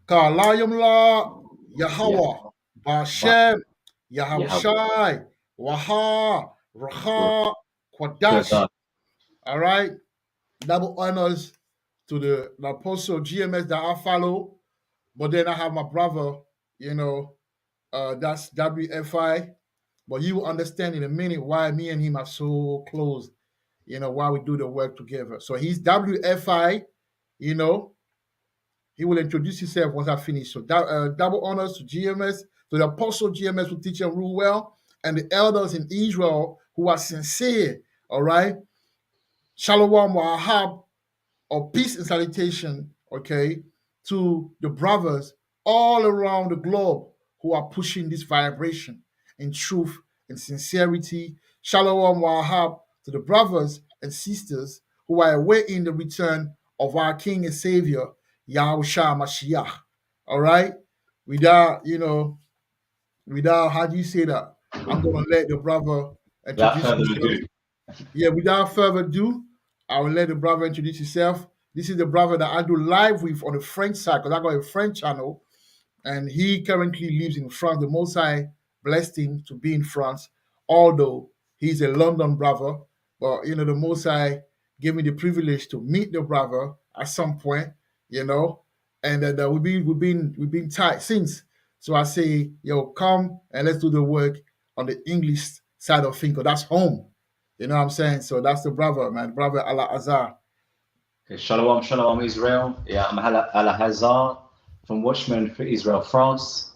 Kalayam la Yeah. Yahweh, But Bashem, yeah, Yahawashi, Waha, good. Raha, Good. Kwadash. All right. Double honors to the apostle GMS that I follow. But then I have my brother, you know, that's WFI. But you will understand in a minute why me and him are so close, why we do the work together. So he's WFI, you know, he will introduce himself once I finish. So double honors to GMS, to the apostle GMS who teach and rule well, and the elders in Israel who are sincere. All right. Shalom Wahab, or peace and salutation, okay, to the brothers all around the globe who are pushing this vibration in truth and sincerity. Shalom Wahab to the brothers and sisters who are awaiting the return of our King and Savior, Yahawashi Mashiach. All right? Without, how do you say that? I'm going to let the brother Without introduce further himself. ado, Yeah, without further ado, I will let the brother introduce himself. This is the brother that I do live with on the French side because I got a French channel, and he currently lives in France. The Most High blessed him to be in France, although he's a London brother. But the Most High gave me the privilege to meet the brother at some point, you know, and we've been tight since. So I say, yo, come and let's do the work on the English side of things, 'cause that's home. You know what I'm saying? So that's the brother, man, brother Ahlahazar. okay, Shalom, Shalom, Israel. Yeah, I'm Ahlahazar from Watchmen for Israel, France.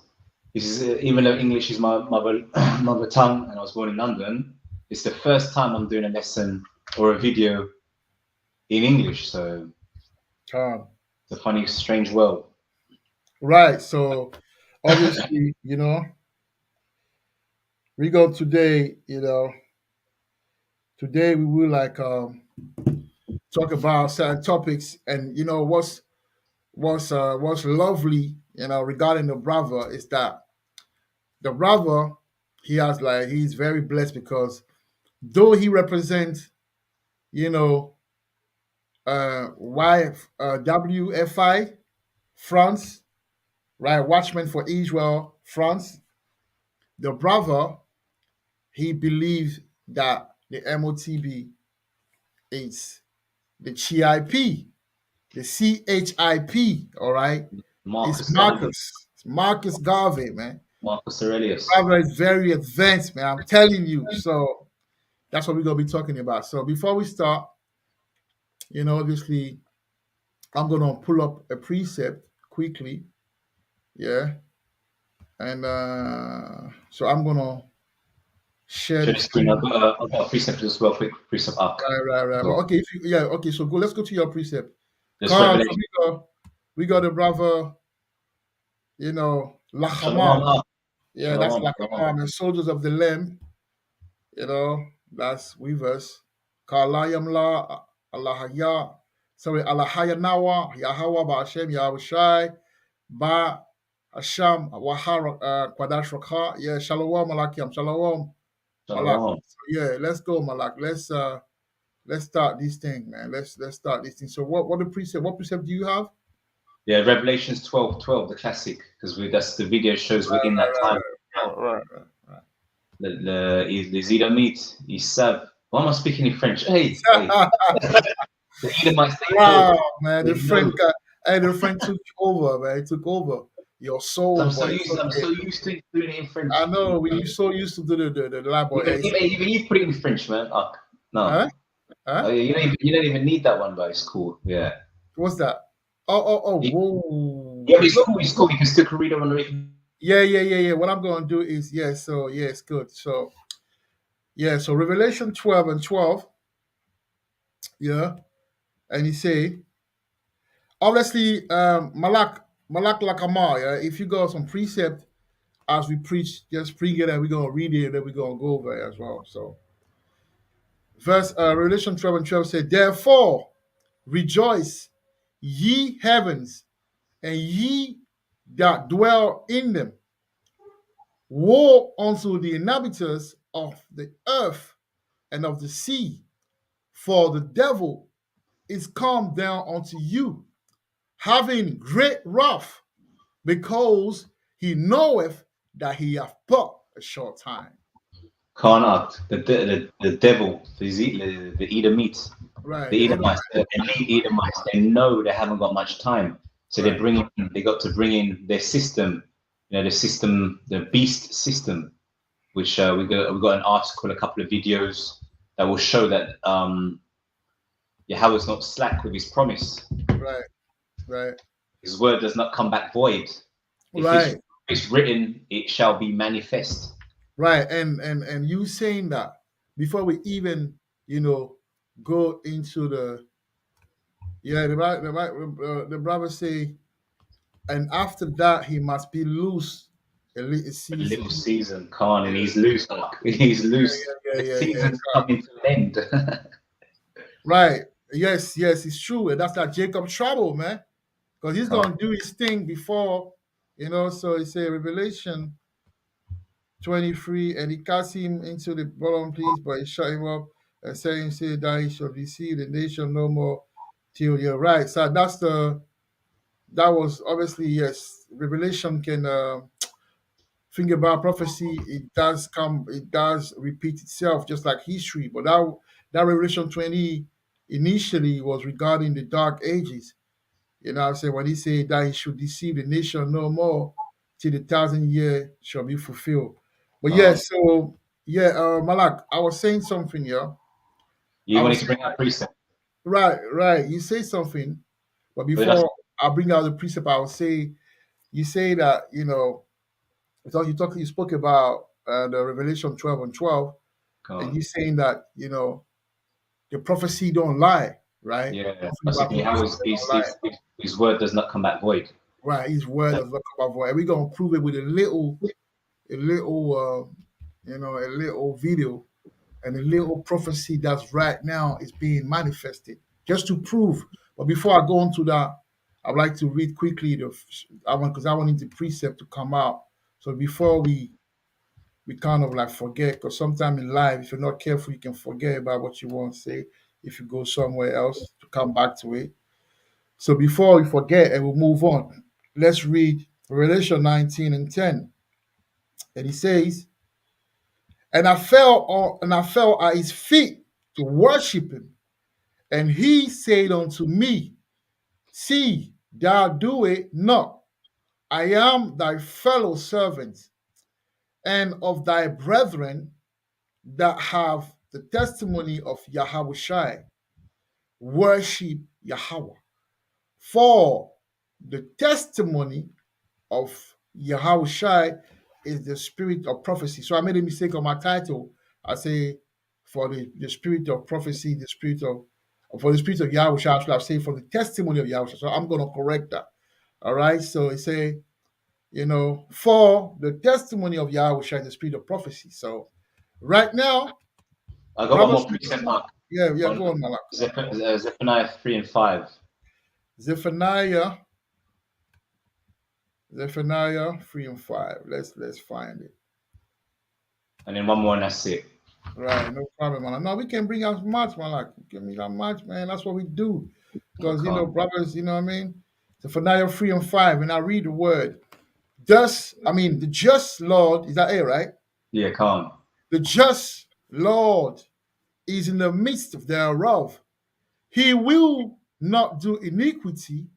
This is even though English is my mother tongue, and I was born in London. It's the first time I'm doing a lesson or a video in English, so Um, it's a funny, strange world. right. So obviously, we go today, today we will like talk about certain topics, and what's lovely, regarding the brother is that the brother he's very blessed because though he represents, you know, WFI France, right, Watchman for Israel France, the brother he believes that the MOTB is the CHIP, the CHIP, all right? It's Marcus Garvey, Marcus. It's Marcus Garvey, man. Marcus The Aurelius. brother is very advanced, man. I'm telling you. So that's what we're gonna be talking about. So before we start, obviously, I'm gonna pull up a precept quickly, yeah, and so I'm gonna share Share the the screen. screen. I've got a precept as well, quick precept up. Right, right, right. Well, So okay, yeah, okay. So go. Let's go to your precept, there's Carl. So Revelation. we got the brother, Shalom, Lachamam. Yeah, that's Shalom, Shalom. Lachamam, and soldiers of the Lamb. That's with us. Kalayam la Allahaya. Sorry, Allahaya Nawa, Yahawa Ba Hashem, Yahushai, Ba Hashem, Wahara Kwadash Rakha. Yeah, Shalom Malakiam. Shalom Malak. Shalom. So yeah, let's go, Malak. Let's start this thing, man. Let's start this thing. So what precept do you have? Yeah, Revelations 12:12, the classic, because that's the video shows we're in that time. Right, right, right, right. Les Edomites, ils savent. Why am I speaking in French? Hey, hey. The Edomites, they know. Wow, man, They the friend know. got, hey, the friend took over, man. He took over your soul, boy. It's I'm okay. so used to doing it in I French. know we so used to do the lab, boy. Even you put it in French, man. Oh, no. Huh? Huh? You don't even need that one, but it's cool. Yeah. What's that? Oh, Yeah, whoa. but it's Look, cool. It's cool. You can still read it on the written. yeah. What I'm gonna do is so yeah, it's good. So yeah, so Revelation 12 and 12, yeah, and he say, obviously, Malak Lakama, yeah, if you got some precept as we preach, just bring it and we're gonna read it and then we're gonna go over it as well. So verse Revelation 12 and 12 said, therefore rejoice, ye heavens, and ye that dwell in them. Woe unto the inhabitants of the earth and of the sea, for the devil is come down unto you, having great wrath, because he knoweth that he hath but a short time. Karnak, the devil, the Edomites, Right. the Edomites, the elite Edomites, they know they haven't got much time. So Right. they got to bring in their system, the system, the beast system, which we got an article, a couple of videos that will show that Yahweh's not slack with his promise. Right. Right. His word does not come back void. If Right. it's written, it shall be manifest. Right. And you saying that before we even, go into the brother say, and after that he must be loose a little A little season. season, Khan, Yeah. and he's loose. He's loose. Yeah. The Yeah. Yeah. season's coming to an end. Right. Yes. Yes. It's true. And that's that Jacob trouble, man. Because he's Khan. gonna do his thing before, So it's a Revelation 23, and he cast him into the bottom place, but he shut him up and say that he shall deceive the nation no more till you're right. So that was obviously, yes. Revelation can think about prophecy. It does repeat itself just like history. But that Revelation 20 initially was regarding the dark ages. I'm saying, when he said that he should deceive the nation no more till the 1,000 year shall be fulfilled. But yeah, Khan. so yeah, Malak, I was saying something, yeah. You I wanted was to bring out precept. right, right. You say something, but But that's before I bring out the precept, I will say you say that you spoke about the Revelation 12 and 12, and Khan. you saying that the prophecy don't lie, right? Yeah. Nothing about Basically, how prophecy his, that his, don't lie. his, his word does not come back void. Right, his word does not come out void. And we're gonna prove it with a little video and a little prophecy that's right now is being manifested, just to prove. But before I go into that, I'd like to read quickly because I wanted the precept to come out. So before we kind of like forget, because sometimes in life, if you're not careful, you can forget about what you want to say if you go somewhere else to come back to it. So before we forget and we'll move on, let's read Revelation 19 and 10. And he says, and I fell at his feet to worship him. And he said unto me, See, thou do it not. I am thy fellow servant and of thy brethren that have the testimony of Yahawashi. Worship Yahweh. For the testimony of Yahawashi is the spirit of prophecy. So I made a mistake on my title. I say for the spirit of prophecy, the spirit of for the spirit of Yahawashi, I should have said for the testimony of Yahawashi. So I'm gonna correct that. All right. So it say, for the testimony of Yahawashi, the spirit of prophecy. So right now, I got one brothers, more precept, Mark, yeah, on go on, Malak. Zephaniah 3 and 5. Zephaniah, Zephaniah 3 and 5. Let's find it. And then one more, and that's it. Right, no problem, man. No, we can bring out much, man. Like, give me that much, man. That's what we do. Because, Okay. brothers, you know what I mean? So for now, 3 and 5, and I read the word. Thus, I mean, the just Lord, is that it, right? Yeah, calm. The just Lord is in the midst thereof. He will not do iniquity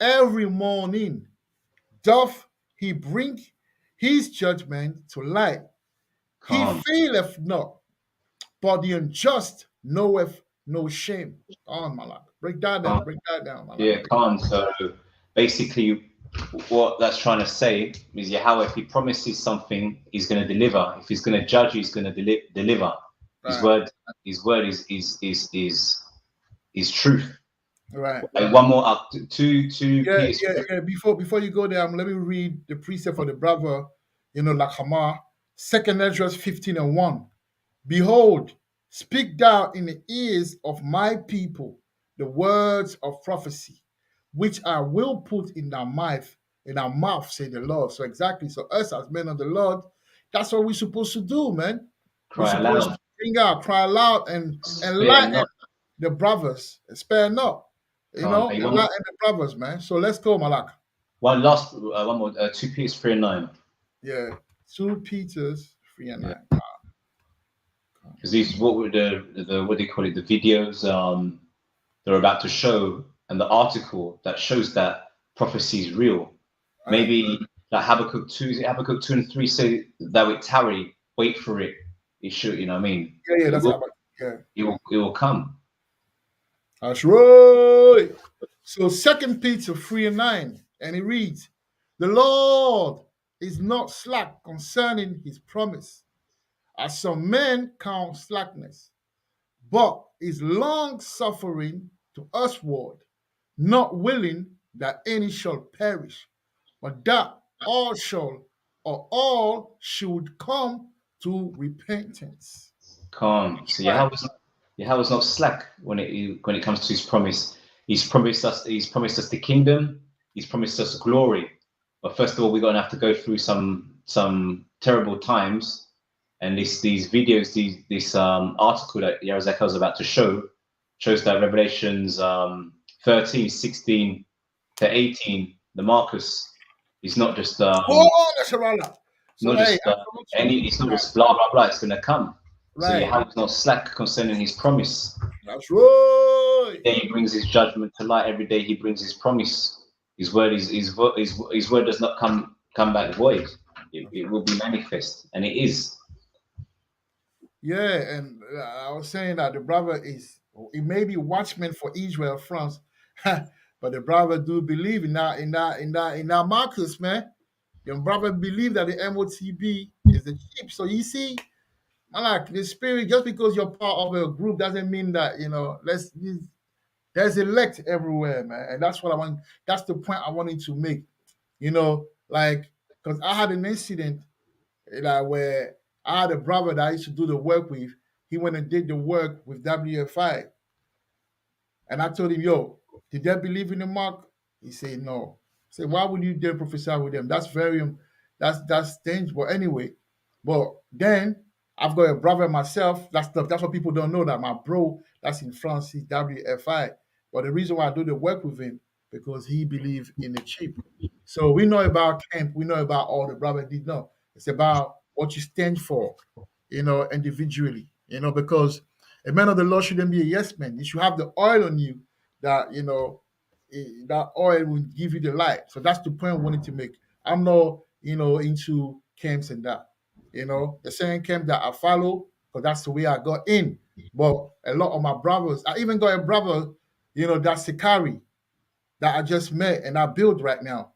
every morning. Doth he bring his judgment to light? He Calm. faileth not, but the unjust knoweth no shame. On Malak. Break that down. Calm. Break that down, Malak. Yeah, calm. So basically, what that's trying to say is Yahweh, if he promises something, he's going to deliver. If he's going to judge, he's going to deliver. His Right. word, his word is truth. Right. And one more up to Yeah, Peter's. yeah. Before you go there, let me read the precept for the brother, Lakhamar. 2nd Ezra 15 and 1. Behold, speak thou in the ears of my people the words of prophecy, which I will put in our mouth, say the Lord. So exactly. So us as men of the Lord, that's what we're supposed to do, man. We're Cry supposed aloud, to bring out, cry aloud, and spare enlighten not. the brothers, spare not. Can't. Hey, Enlighten the brothers, man. So let's go, Malak. one more, 2 Peter 3:9. Yeah, 2 Peter's 3:9. Yeah, because these what were the what do you call it? The videos they're about to show, and the article that shows that prophecy is real. All right. Maybe like Habakkuk 2, is it Habakkuk 2 and 3 say that it tarry, wait for it. It should, you know what I mean? Yeah, It that's will, how. Yeah, it will come. that's right. So 2 Peter 3:9, and it reads, "The Lord is not slack concerning His promise, as some men count slackness, but is long suffering to usward, not willing that any shall perish, but that all should come to repentance." Calm. So Right. Yahweh's not slack when it comes to his promise. He's promised us the kingdom, he's promised us glory. But first of all, we're gonna have to go through some terrible times. And these videos, this article that Yahawashi was about to show shows that Revelations 13, 16 to 18, the Marcus is Oh, that's a roller. So not hey, just absolutely. it's not just blah blah blah. It's gonna come. So Right. Yahweh is not slack concerning His promise. That's right. Then He brings His judgment to light. Every day He brings His promise. His word His word does not come back void. It will be manifest, and it is. Yeah, and I was saying that the brother he may be watchman for Israel, France, but the brother do believe in that Marcus, man. Your brother believe that the MOTB is the chip. So you see, Malak, the spirit, just because you're part of a group doesn't mean that, there's elect everywhere, man. And that's what I want. That's the point I wanted to make. Like, because I had an incident like where I had a brother that I used to do the work with. He went and did the work with WFI, and I told him, "Yo, did they believe in the mark?" He said, "No." I said, "Why would you dare prophesy with them? That's dangerous." But anyway, but then I've got a brother myself. That's what people don't know, that my bro that's in France, he's WFI. But the reason why I do the work with him, because he believes in the chip. So we know about camp. We know about all the brother did know. It's about what you stand for, individually. Because a man of the Lord shouldn't be a yes man. You should have the oil on you that that oil will give you the light. So that's the point I wanted to make. I'm not into camps and that. The same camp that I follow, because that's the way I got in. But a lot of my brothers, I even got a brother, that's Sikari, that I just met and I build right now,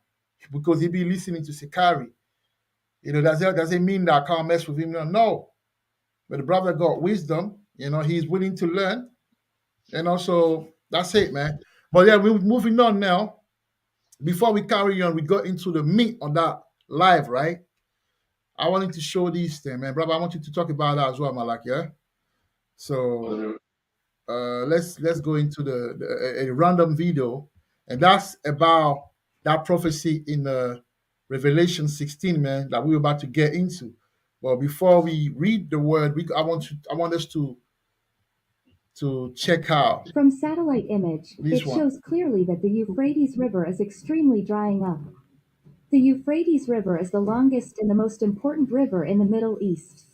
because he be listening to Sikari. Does it mean that I can't mess with him? No. But the brother got wisdom. He's willing to learn. So that's it, man. But yeah, we're moving on now. Before we carry on, we got into the meat of that live, right? I wanted to show these things, man. Brother, I want you to talk about that as well, Malak, yeah? So let's go into a random video, and that's about that prophecy in Revelation 16, man, that we're about to get into. Well, before we read the word, I want us to check out From satellite image, this it one. shows clearly that the Euphrates River is extremely drying up. The Euphrates River is the longest and the most important river in the Middle East.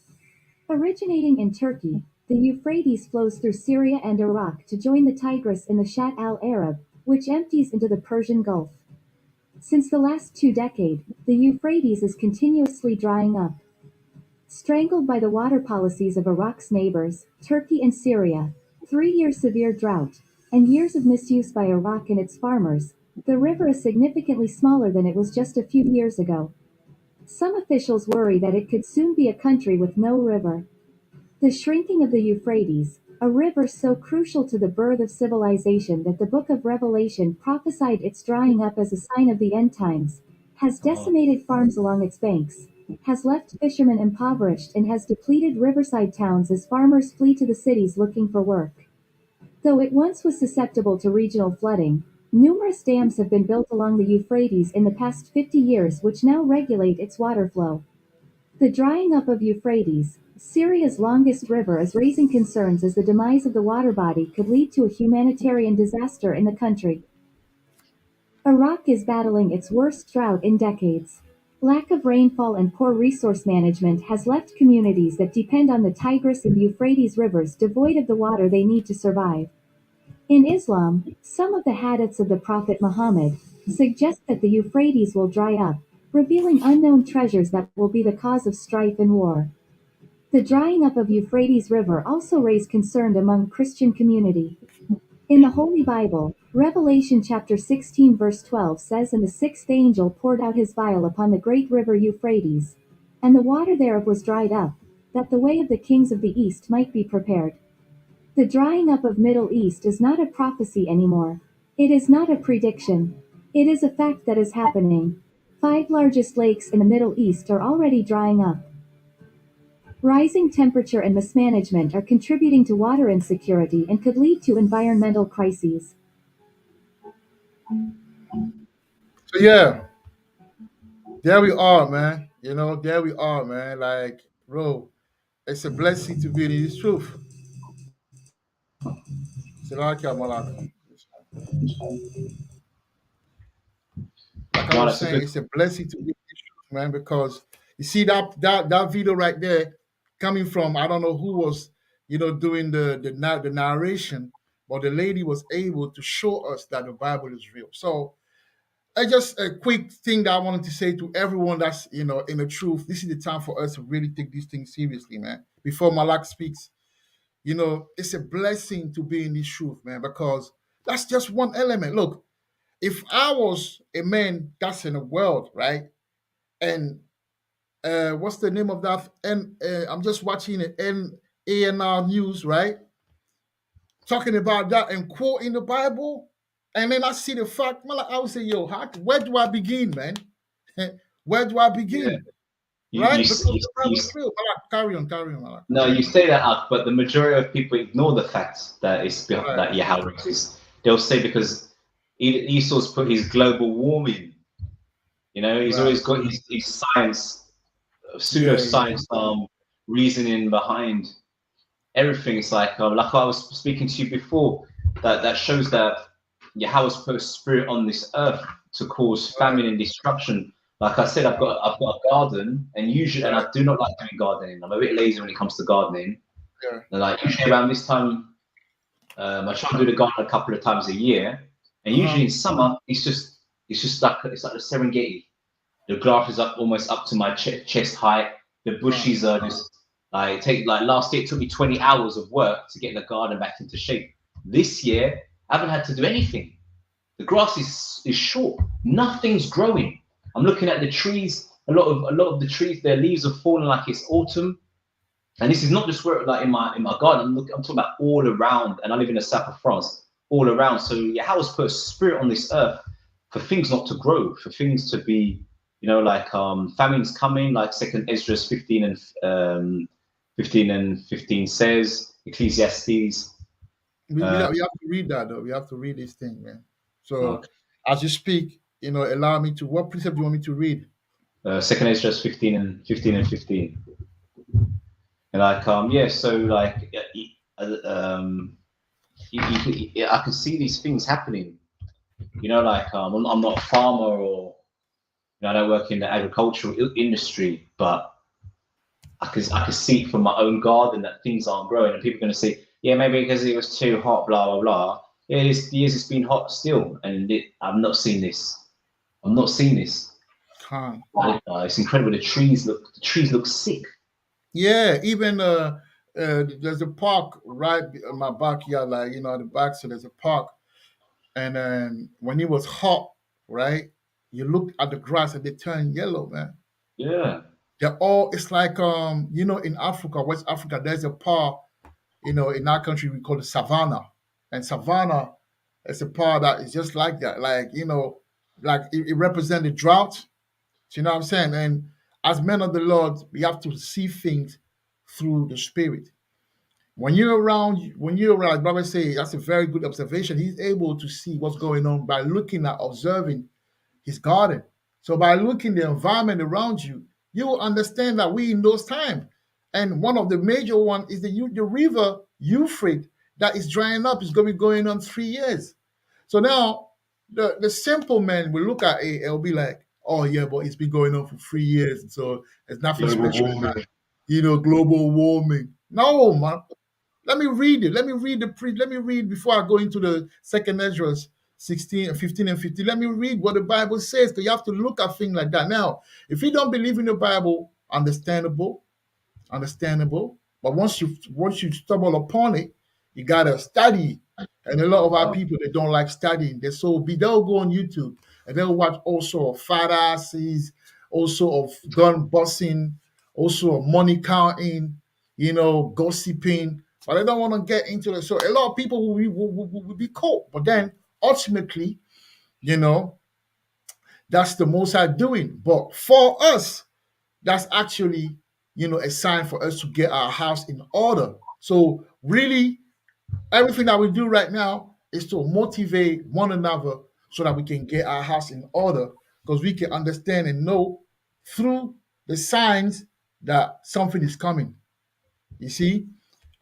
Originating in Turkey, the Euphrates flows through Syria and Iraq to join the Tigris in the Shat al-Arab, which empties into the Persian Gulf. Since the last 2 decades, the Euphrates is continuously drying up. Strangled by the water policies of Iraq's neighbors, Turkey and Syria, 3 years severe drought, and years of misuse by Iraq and its farmers, the river is significantly smaller than it was just a few years ago. Some officials worry that it could soon be a country with no river. The shrinking of the Euphrates, a river so crucial to the birth of civilization that the book of Revelation prophesied its drying up as a sign of the end times, has decimated farms along its banks, has left fishermen impoverished, and has depleted riverside towns as farmers flee to the cities looking for work. Though it once was susceptible to regional flooding, numerous dams have been built along the Euphrates in the past 50 years which now regulate its water flow. The drying up of Euphrates, Syria's longest river, is raising concerns as the demise of the water body could lead to a humanitarian disaster in the country. Iraq is battling its worst drought in decades. Lack of rainfall and poor resource management has left communities that depend on the Tigris and Euphrates rivers devoid of the water they need to survive. In Islam, some of the hadiths of the Prophet Muhammad suggest that the Euphrates will dry up, revealing unknown treasures that will be the cause of strife and war. The drying up of Euphrates River also raised concern among Christian community. In the Holy Bible, Revelation chapter 16 verse 12 says, "And the sixth angel poured out his vial upon the great river Euphrates, and the water thereof was dried up, that the way of the kings of the east might be prepared." The drying up of Middle East is not a prophecy anymore. It is not a prediction. It is a fact that is happening. 5 largest lakes in the Middle East are already drying up. Rising temperature and mismanagement are contributing to water insecurity and could lead to environmental crises. So yeah, there we are, man. There we are, man. Like, bro, it's a blessing to be in this truth. Salaka Malaka. Like I No, was that's a saying, good. it's a blessing to be in this truth, man, because you see that video right there coming from, I don't know who was, doing the narration, but the lady was able to show us that the Bible is real. So just a quick thing that I wanted to say to everyone that's in the truth. This is the time for us to really take these things seriously, man. Before Malak speaks, it's a blessing to be in this truth, man, because that's just one element. Look, if I was a man that's in the world, right, and what's the name of that? And I'm just watching the ANR news, right, talking about that and quoting the Bible, and then I see the fact, man, I would say, yo, where do I begin, man? Where do I Yeah. begin? You, you, Right? Because s- you, the you, Bible is s- real. Carry on, Malak. no, you say that up, but the majority of people ignore the fact that Right, that Yahweh exists. They'll say because Esau's put his global warming. He's right. always got his science, Yeah, yeah. pseudoscience, reasoning behind everything. It's like I was speaking to you before, that shows that Yahweh's put a spirit on this earth to cause Right, famine and destruction. Like I said, I've got a garden, and usually, and right. I do not like doing gardening. I'm a bit lazy when it comes to gardening. Yeah. And like usually around this time, I try to do the garden a couple of times a year, and Uh-huh. usually in summer, it's just like it's like the Serengeti. The grass is up almost up to my chest height. The Uh-huh. bushes are just like last year it took me 20 hours of work to get the garden back into shape. This year I haven't had to do anything. The grass is short. Nothing's growing. I'm looking at the trees. A lot of the trees, their leaves are falling like it's autumn. And this is not just where like in my garden. I'm talking about all around. And I live in the south of France, all around. So Yahweh's put a spirit on this earth for things not to grow, for things to be, like famine's coming, like Second Ezra 15 says, Ecclesiastes. We have to read that though. We have to read this thing, man. So Okay. as you speak, allow me to, what precept do you want me to read? Second Ezra 15 and 15. And yeah, so like I can see these things happening. I'm not a farmer or I don't work in the agricultural industry, but I can see from my own garden that things aren't growing, and people are going to say, yeah, maybe because it was too hot, blah blah blah. Yeah, this years it's been hot still, and I'm not seeing this. I'm not seeing this. Khan. It's incredible. The trees look sick. Yeah, even there's a park right in my backyard, like at the back. So there's a park, and then when it was hot, right, you look at the grass and they turn yellow, man. Yeah, They're all. It's like in Africa, West Africa, there's a part. In our country we call it savannah, and savannah is a part that is just like that. Like like it represents the drought. You know what I'm saying? And as men of the Lord, we have to see things through the Spirit. When you're around, like Brother say, that's a very good observation. He's able to see what's going on by looking at, observing his garden. So by looking the environment around you, you will understand that we in those times. And one of the major one is the river Euphrates that is drying up. Is going to be going on 3 years. So now, the simple man will look at it, it'll be like, oh yeah, but it's been going on for 3 years, so there's nothing Global special in warming. that. Global warming. No, man. Let me read it. Let me read before I go into the second Ezra's 16 and 15 and 15. Let me read what the Bible says, because you have to look at things like that. Now, if you don't believe in the Bible, understandable. But once you stumble upon it, you gotta study. And a lot of our people, they don't like studying. They'll go on YouTube and they'll watch also of fat asses, also of gun busting, also of money counting, gossiping. But they don't want to get into it. So a lot of people will be caught. But then ultimately, you know, that's the most High doing. But for us, that's actually a sign for us to get our house in order. So really, everything that we do right now is to motivate one another so that we can get our house in order, because we can understand and know through the signs that something is coming. You see,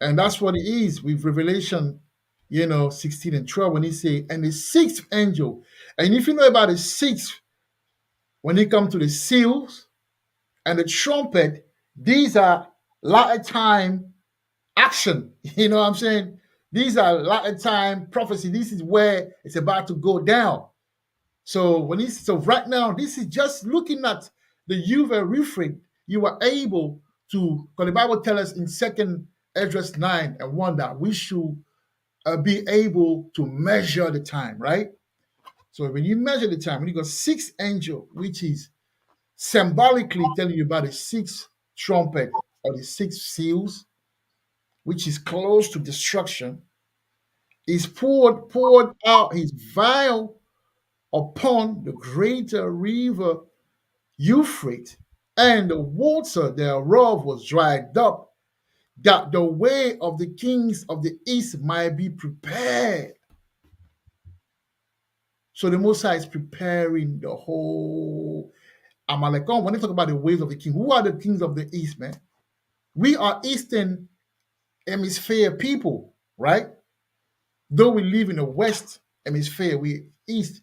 and that's what it is with Revelation 16 and 12, when he say, and the sixth angel. And if you know about the sixth, when it comes to the seals and the trumpet, these are latter time action. You know what I'm saying? These are latter time prophecy. This is where it's about to go down. So right now, this is just looking at the Uva Euphrates. You are able to, because the Bible tells us in Second Ezra 9 and 1 that we should be able to measure the time, right? So when you measure the time, when you got sixth angel, which is symbolically telling you about the sixth trumpet or the six seals, which is close to destruction, is poured out his vial upon the greater river Euphrates, and the water thereof was dried up, that the way of the kings of the east might be prepared. So the Most High is preparing the whole Amalek. When they talk about the ways of the king, who are the kings of the east, man? We are Eastern Hemisphere people, right? Though we live in the West Hemisphere, we East.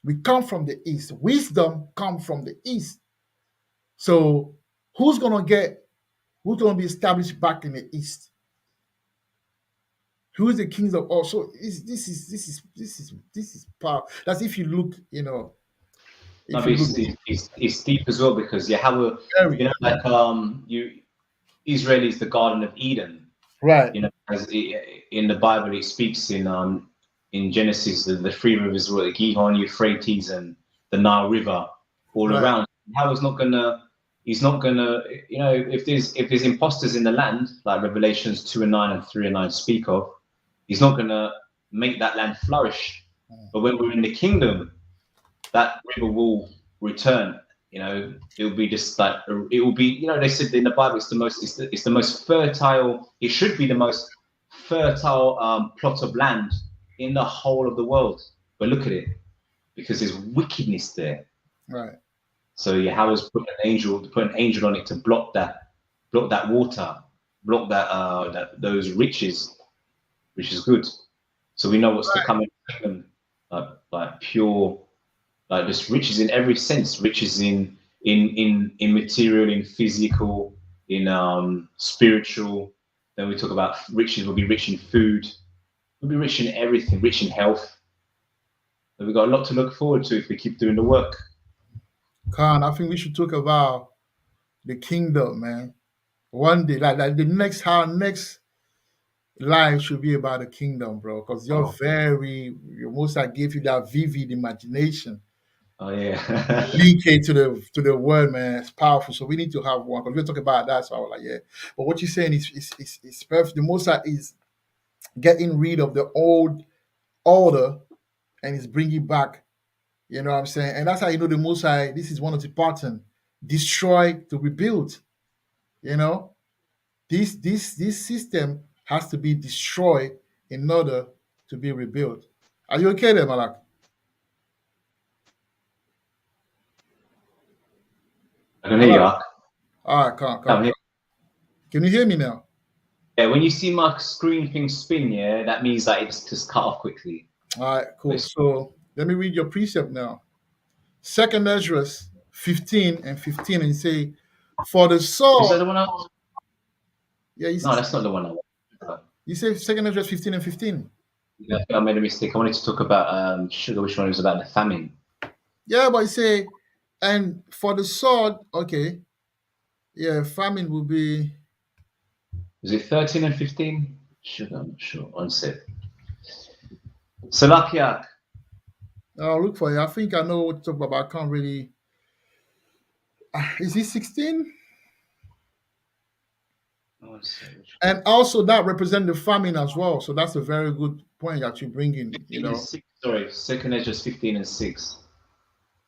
We come from the East. Wisdom comes from the East. So who's gonna be established back in the East? Who is the kings of all? So this is power. That's if you look, No, if but you look it's deep as well, because Yahweh, very like Israel is the Garden of Eden. right. As in the Bible, it speaks in Genesis, the three rivers were the Gihon, Euphrates, and the Nile River, all Right. around. Yahweh's not gonna, he's not gonna, if there's imposters in the land, like Revelations 2 and 9 and 3 and 9 speak of, he's not gonna make that land flourish. But when we're in the kingdom, that river will return. It will be just like it will be. They said in the Bible, it's the most fertile. It should be the most fertile plot of land in the whole of the world. But look at it, because there's wickedness there. Right. So Yahweh's put an angel on it to block that water, block those riches, which is good. So we know what's to come in, like pure. Like just riches in every sense, riches in material, in physical, in spiritual. Then we talk about riches. We'll be rich in food. We'll be rich in everything, rich in health. And we've got a lot to look forward to if we keep doing the work. Khan, I think we should talk about the kingdom, man. One day, like our next life should be about the kingdom, bro. Because your Most High gave you that vivid imagination. Oh yeah. Link it to the word, man. It's powerful. So we need to have one, because we're talking about that. So I was like, yeah. But what you're saying is perfect. The Most High is getting rid of the old order and is bringing back. You know what I'm saying? And that's how you know the Most High. This is one of the pattern: destroy to rebuild. You know, this system has to be destroyed in order to be rebuilt. Are you okay there, Malak? I can hear you. All right, come. Can you hear me now? Yeah, when you see my screen thing spin, yeah, that means that it's just cut off quickly. All right, cool. So Let me read your precept now. Second Ezra 15 and 15, and say, for the Is that sword. the one? Yeah, No, that's not the one. you say Second Ezra 15 and 15. Yeah, I think I made a mistake. I wanted to talk about sugar, which one was about the famine. Yeah, but you say, and for the sword, okay. Yeah, famine will be. Is it 13 and 15? Sugar, I'm not sure. One sec. Salakia. I'll look for it. I think I know what to talk about, but I can't really. Is it 16? One sec. And also that represent the famine as well. So that's a very good point that you bring in. 15 and 6. Sorry, second is just 15 and 6.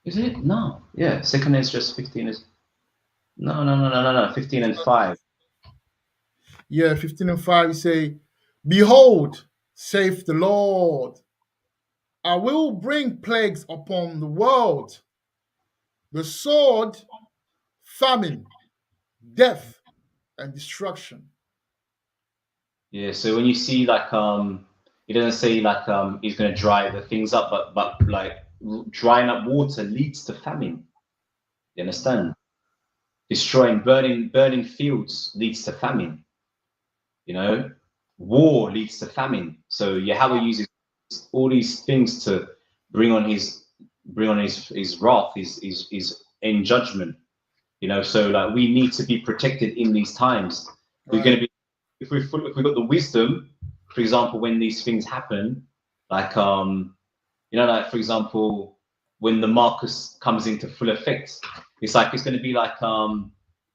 Is it? No. Yeah, second is just 15 is. No. 15 and 5. Yeah, 15 and 5, you say, behold, saith the Lord, I will bring plagues upon the world, the sword, famine, death, and destruction. Yeah, so when you see like it doesn't say like he's gonna dry the things up, but like drying up water leads to famine. You understand? Destroying, burning fields leads to famine. You know, war leads to famine. So Yahweh uses all these things to bring on his wrath, his in judgment. You know, so like we need to be protected in these times. We're going to be if we've got the wisdom, for example, when these things happen, like like for example, when the Marcus comes into full effect, it's going to be like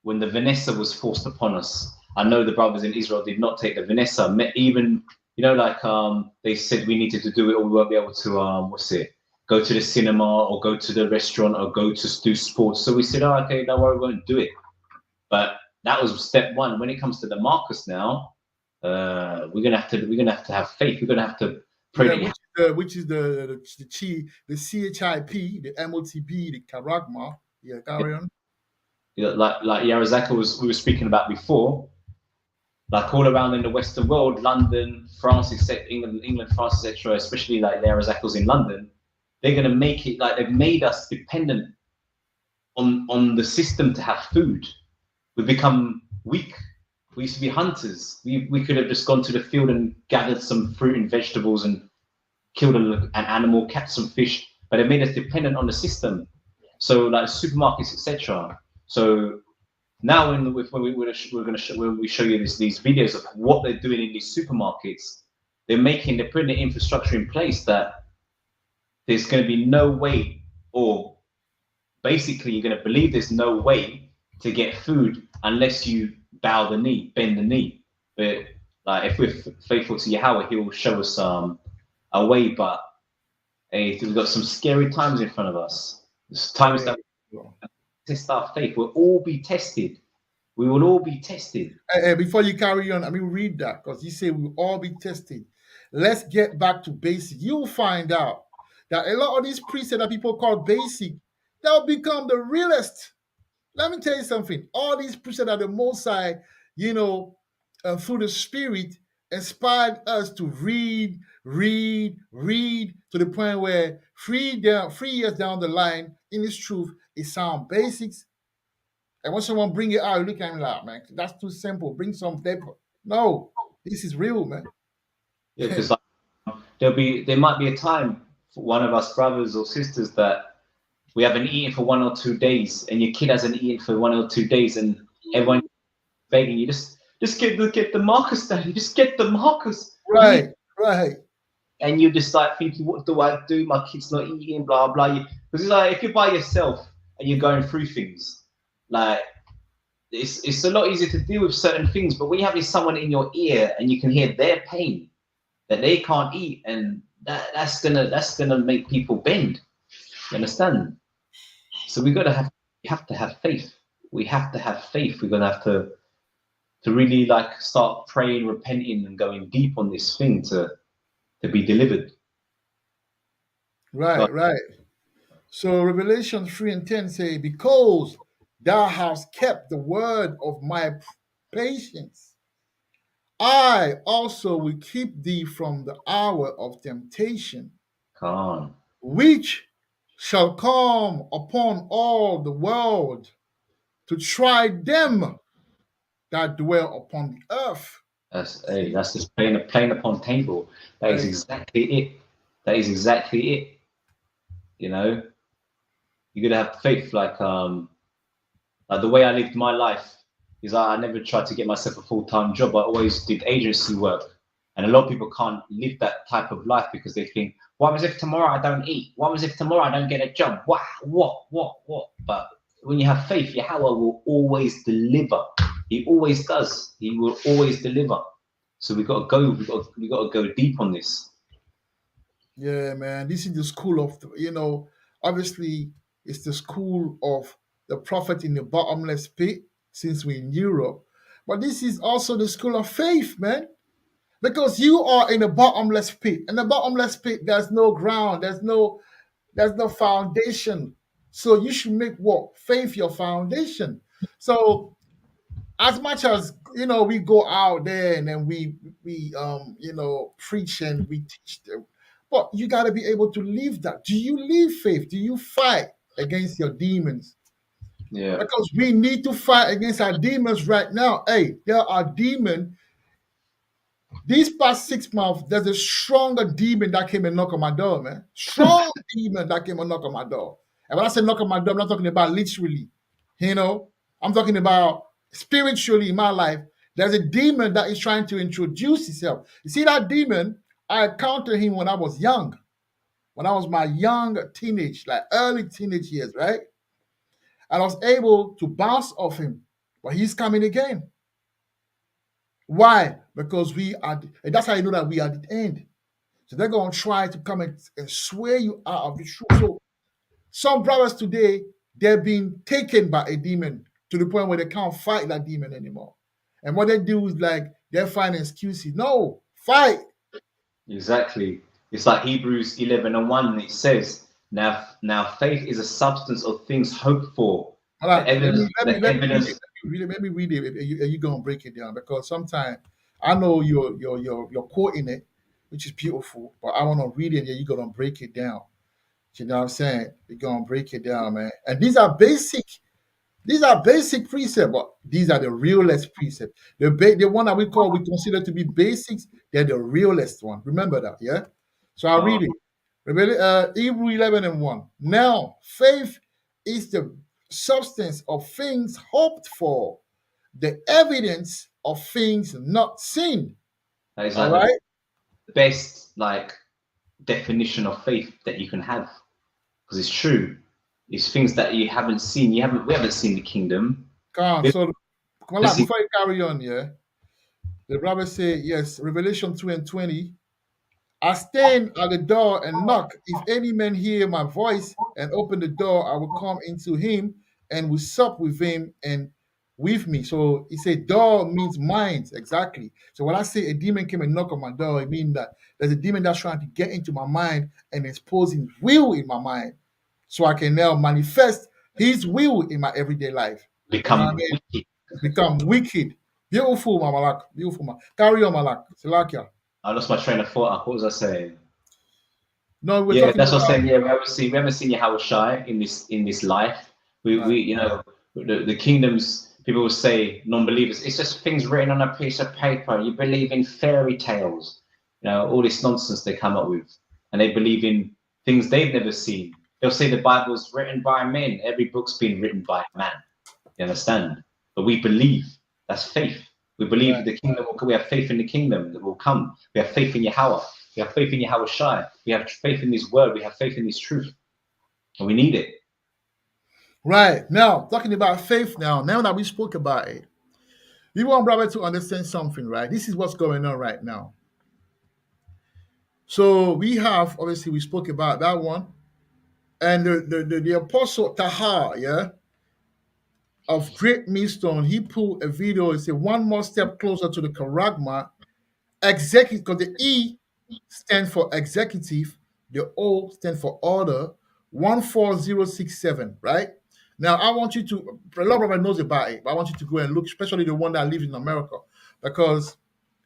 when the Vanessa was forced upon us. I know the brothers in Israel did not take the Vanessa, even they said we needed to do it or we won't be able to go to the cinema or go to the restaurant or go to do sports. So we said, oh, okay, don't worry, we won't do it. But that was step one. When it comes to the Marcus now, we're gonna have to have faith. We're gonna have to pray. Yeah, which is the CHIP, the MOTB, the Karagma. Yeah, carry on. Like Yarazaka we were speaking about before, like all around in the Western world, London, France, etc., England, France, etc., especially like Yarazaka's in London, they're gonna make it like they've made us dependent on the system to have food. We've become weak. We used to be hunters. We could have just gone to the field and gathered some fruit and vegetables and killed an animal, catch some fish, but it made us dependent on the system. So like supermarkets, etc. So now when we show you these videos of what they're doing in these supermarkets, they're putting the infrastructure in place that there's going to be no way, or basically you're going to believe there's no way to get food unless you bend the knee. But like if we're faithful to Yahweh, He will show us a way. But hey, we've got some scary times in front of us. There's times that we test our faith. We'll all be tested. We will all be tested. Hey, before you carry on, read that because you say we'll all be tested. Let's get back to basic. You'll find out that a lot of these precepts that people call basic, they'll become the realest. Let me tell you something. All these precepts are the Most High, through the Spirit, inspired us to read to the point where 3 years down the line, in this truth, it sounds basics. And when someone bring it out, you look at me like, man, that's too simple. Bring some paper. No, this is real, man. Yeah, because there might be a time for one of us brothers or sisters that we haven't eaten for 1 or 2 days, and your kid hasn't eaten for 1 or 2 days, and everyone begging you, just get the Marcus, Daddy, just get the Marcus. Right. And you're just like thinking, what do I do? My kid's not eating, blah blah. Because it's like if you're by yourself and you're going through things, like it's a lot easier to deal with certain things. But when you have someone in your ear and you can hear their pain that they can't eat, and that's gonna make people bend. You understand? So we have to have faith. We have to have faith. We're gonna have to really like start praying, repenting, and going deep on this thing to be delivered. Right. So Revelation 3 and 10 say, because thou hast kept the word of my patience, I also will keep thee from the hour of temptation. Come on. which shall come upon all the world to try them that dwell upon the earth. Hey, See? that's just plain upon table. That is Hey, exactly it. That is exactly it. You know, you gotta have faith. Like the way I lived my life is I never tried to get myself a full-time job. I always did agency work. And a lot of people can't live that type of life because they think, what was if tomorrow I don't eat? What was if tomorrow I don't get a job? What? But when you have faith, Yahweh will always deliver. He always does. He will always deliver. So we gotta go deep on this. yeah, man, this is the school of, obviously, it's the school of the prophet in the bottomless pit since we're in Europe. But this is also the school of faith, man, because you are in a bottomless pit. In the bottomless pit, there's no ground, there's no foundation. So you should make what? Faith your foundation. So as much as we go out there and then we preach and we teach them, but you got to be able to live that. Do you live faith? Do you fight against your demons? Yeah, Because we need to fight against our demons right now. Hey, there are demons. These past 6 months, there's a stronger demon that came and knocked on my door, man. Strong demon that came and knocked on my door. And when I say knock on my door, I'm not talking about literally, you know. I'm talking about spiritually in my life. There's a demon that is trying to introduce itself. You see that demon? I encountered him when I was young, when I was my young teenage, like early teenage years, right? And I was able to bounce off him, but he's coming again. Why? Because we are, and that's how you know that we are at the end. So they're going to try to come and swear you out of the truth. So some brothers today, they're being taken by a demon to the point where they can't fight that demon anymore. And what they do is like they're finding excuses. No, fight. exactly. It's like Hebrews 11:1, and it says, now faith is a substance of things hoped for, the Malak, let me evidence, let me the let me read it. evidence. Let me read it. You gonna break it down because sometimes I know you're quoting it, which is beautiful, but I want to read it and you're gonna break it down. You know what I'm saying? You're gonna break it down, man. And these are basic precepts, but these are the realest precepts. The one that we consider to be basics, they're the realest one. Remember that, yeah? So I'll uh, read it. Hebrew 11:1. Now, faith is the substance of things hoped for, the evidence of things not seen. that is All like right? the best definition of faith that you can have, because it's true. It's things that you haven't seen. We haven't seen the kingdom. Come on. We So, haven't Malak, seen. before you carry on, yeah, the Bible say, yes, Revelation 2:20. I stand at the door and knock. If any man hear my voice and open the door, I will come into him and will sup with him and with me. So he said, door means minds, exactly. So when I say a demon came and knock on my door, it means that there's a demon that's trying to get into my mind and exposing will in my mind so I can now manifest his will in my everyday life. You know what I Become mean? wicked. Become wicked. Beautiful, my Malak. Beautiful, man. Carry on, Malak. Salakia. I lost my train of thought. What was I saying? No, we're Yeah, talking that's what I'm about saying. Yeah, we haven't seen Yahawashi in this life. We right. the kingdoms. People will say non-believers. It's just things written on a piece of paper. You believe in fairy tales. All this nonsense they come up with, and they believe in things they've never seen. They'll say the Bible's written by men. Every book's been written by a man. You understand? But we believe. That's faith. We believe Right. the kingdom will come. We have faith in the kingdom that will come. We have faith in Yahweh. We have faith in Yahweh Shai. We have faith in His word. We have faith in His truth. And we need it. Right. Now, talking about faith now that we spoke about it, we want brother to understand something, right? This is what's going on right now. So we have, obviously, we spoke about that one. And the apostle Tahar, yeah, of Great Millstone, he pulled a video and said, one more step closer to the Karagma, executive, because the E stands for executive, the O stands for order, 14067, right? Now, I want you to, a lot of everybody knows about it, but I want you to go and look, especially the one that lives in America, because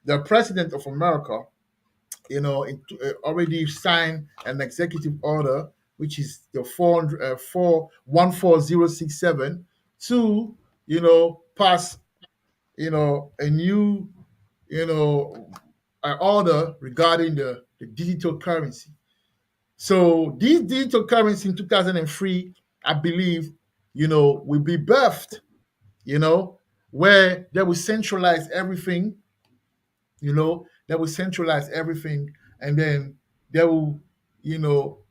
the president of America, already signed an executive order, which is the 414067, to pass a new you know order regarding the digital currency. So these digital currency in 2003, I believe, will be birthed, where they will centralize everything, and then they will,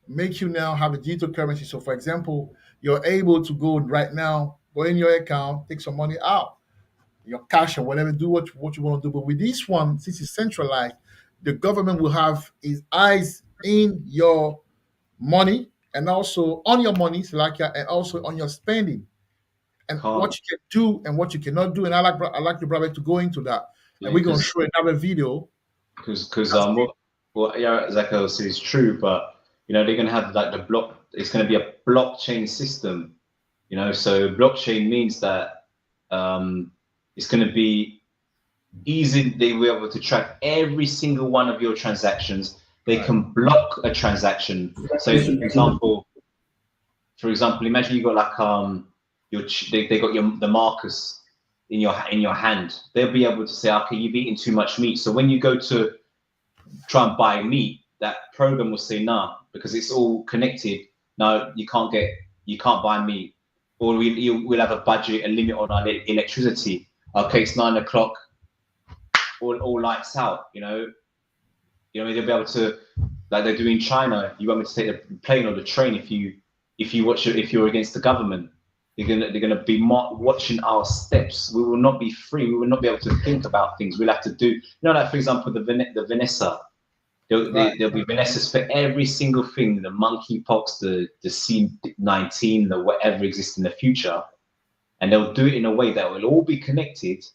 make you now have a digital currency. So for example, you're able to go right now, go in your account, take some money out, your cash or whatever, do what you want to do. But with this one, since it's centralized, the government will have its eyes in your money and also on your money, so and also on your spending and what Can't, you can do and what you cannot do. And I like the brother to go into that, and yeah, we're gonna show another video. because what yeah, Zeko says is true, but they're gonna have like the block. It's gonna be a blockchain system. So blockchain means that it's gonna be easy. They will be able to track every single one of your transactions. They Right. can block a transaction. So, for example, imagine you got like they got the markers in your hand. They'll be able to say, okay, you've eaten too much meat. So when you go to try and buy meat, that program will say nah, because it's all connected. No, you can't buy meat, or we'll have a budget, a limit on our electricity. Okay, it's 9 o'clock, all lights out. They'll be able to, like they do in China. You want me to take the plane or the train if you're against the government. They're gonna be watching our steps. We will not be free. We will not be able to think about things. We'll have to do, like for example, the Vanessa. There'll be Vanessas for every single thing. The monkeypox, the C19, the whatever exists in the future, and they'll do it in a way that will all be connected.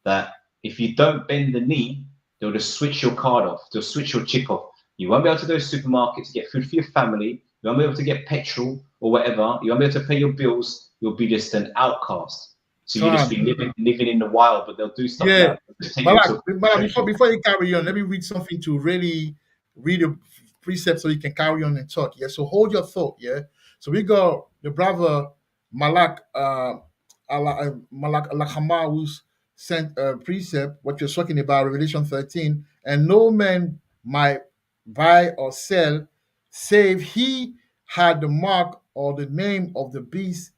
That if you don't bend the knee, they'll just switch your card off. They'll switch your chip off. You won't be able to go to the supermarket to get food for your family. You won't be able to get petrol or whatever. You won't be able to pay your bills. You'll be just an outcast. So you'll just be living in the wild, but they'll do stuff Yeah, like Malak, before you carry on, let me read something to really read a precept so you can carry on and talk. Yeah, so hold your thought. Yeah, so we got the brother Malak, Malak Alahama, who's sent a precept, what you're talking about, Revelation 13, and no man might buy or sell save he had the mark or the name of the beast,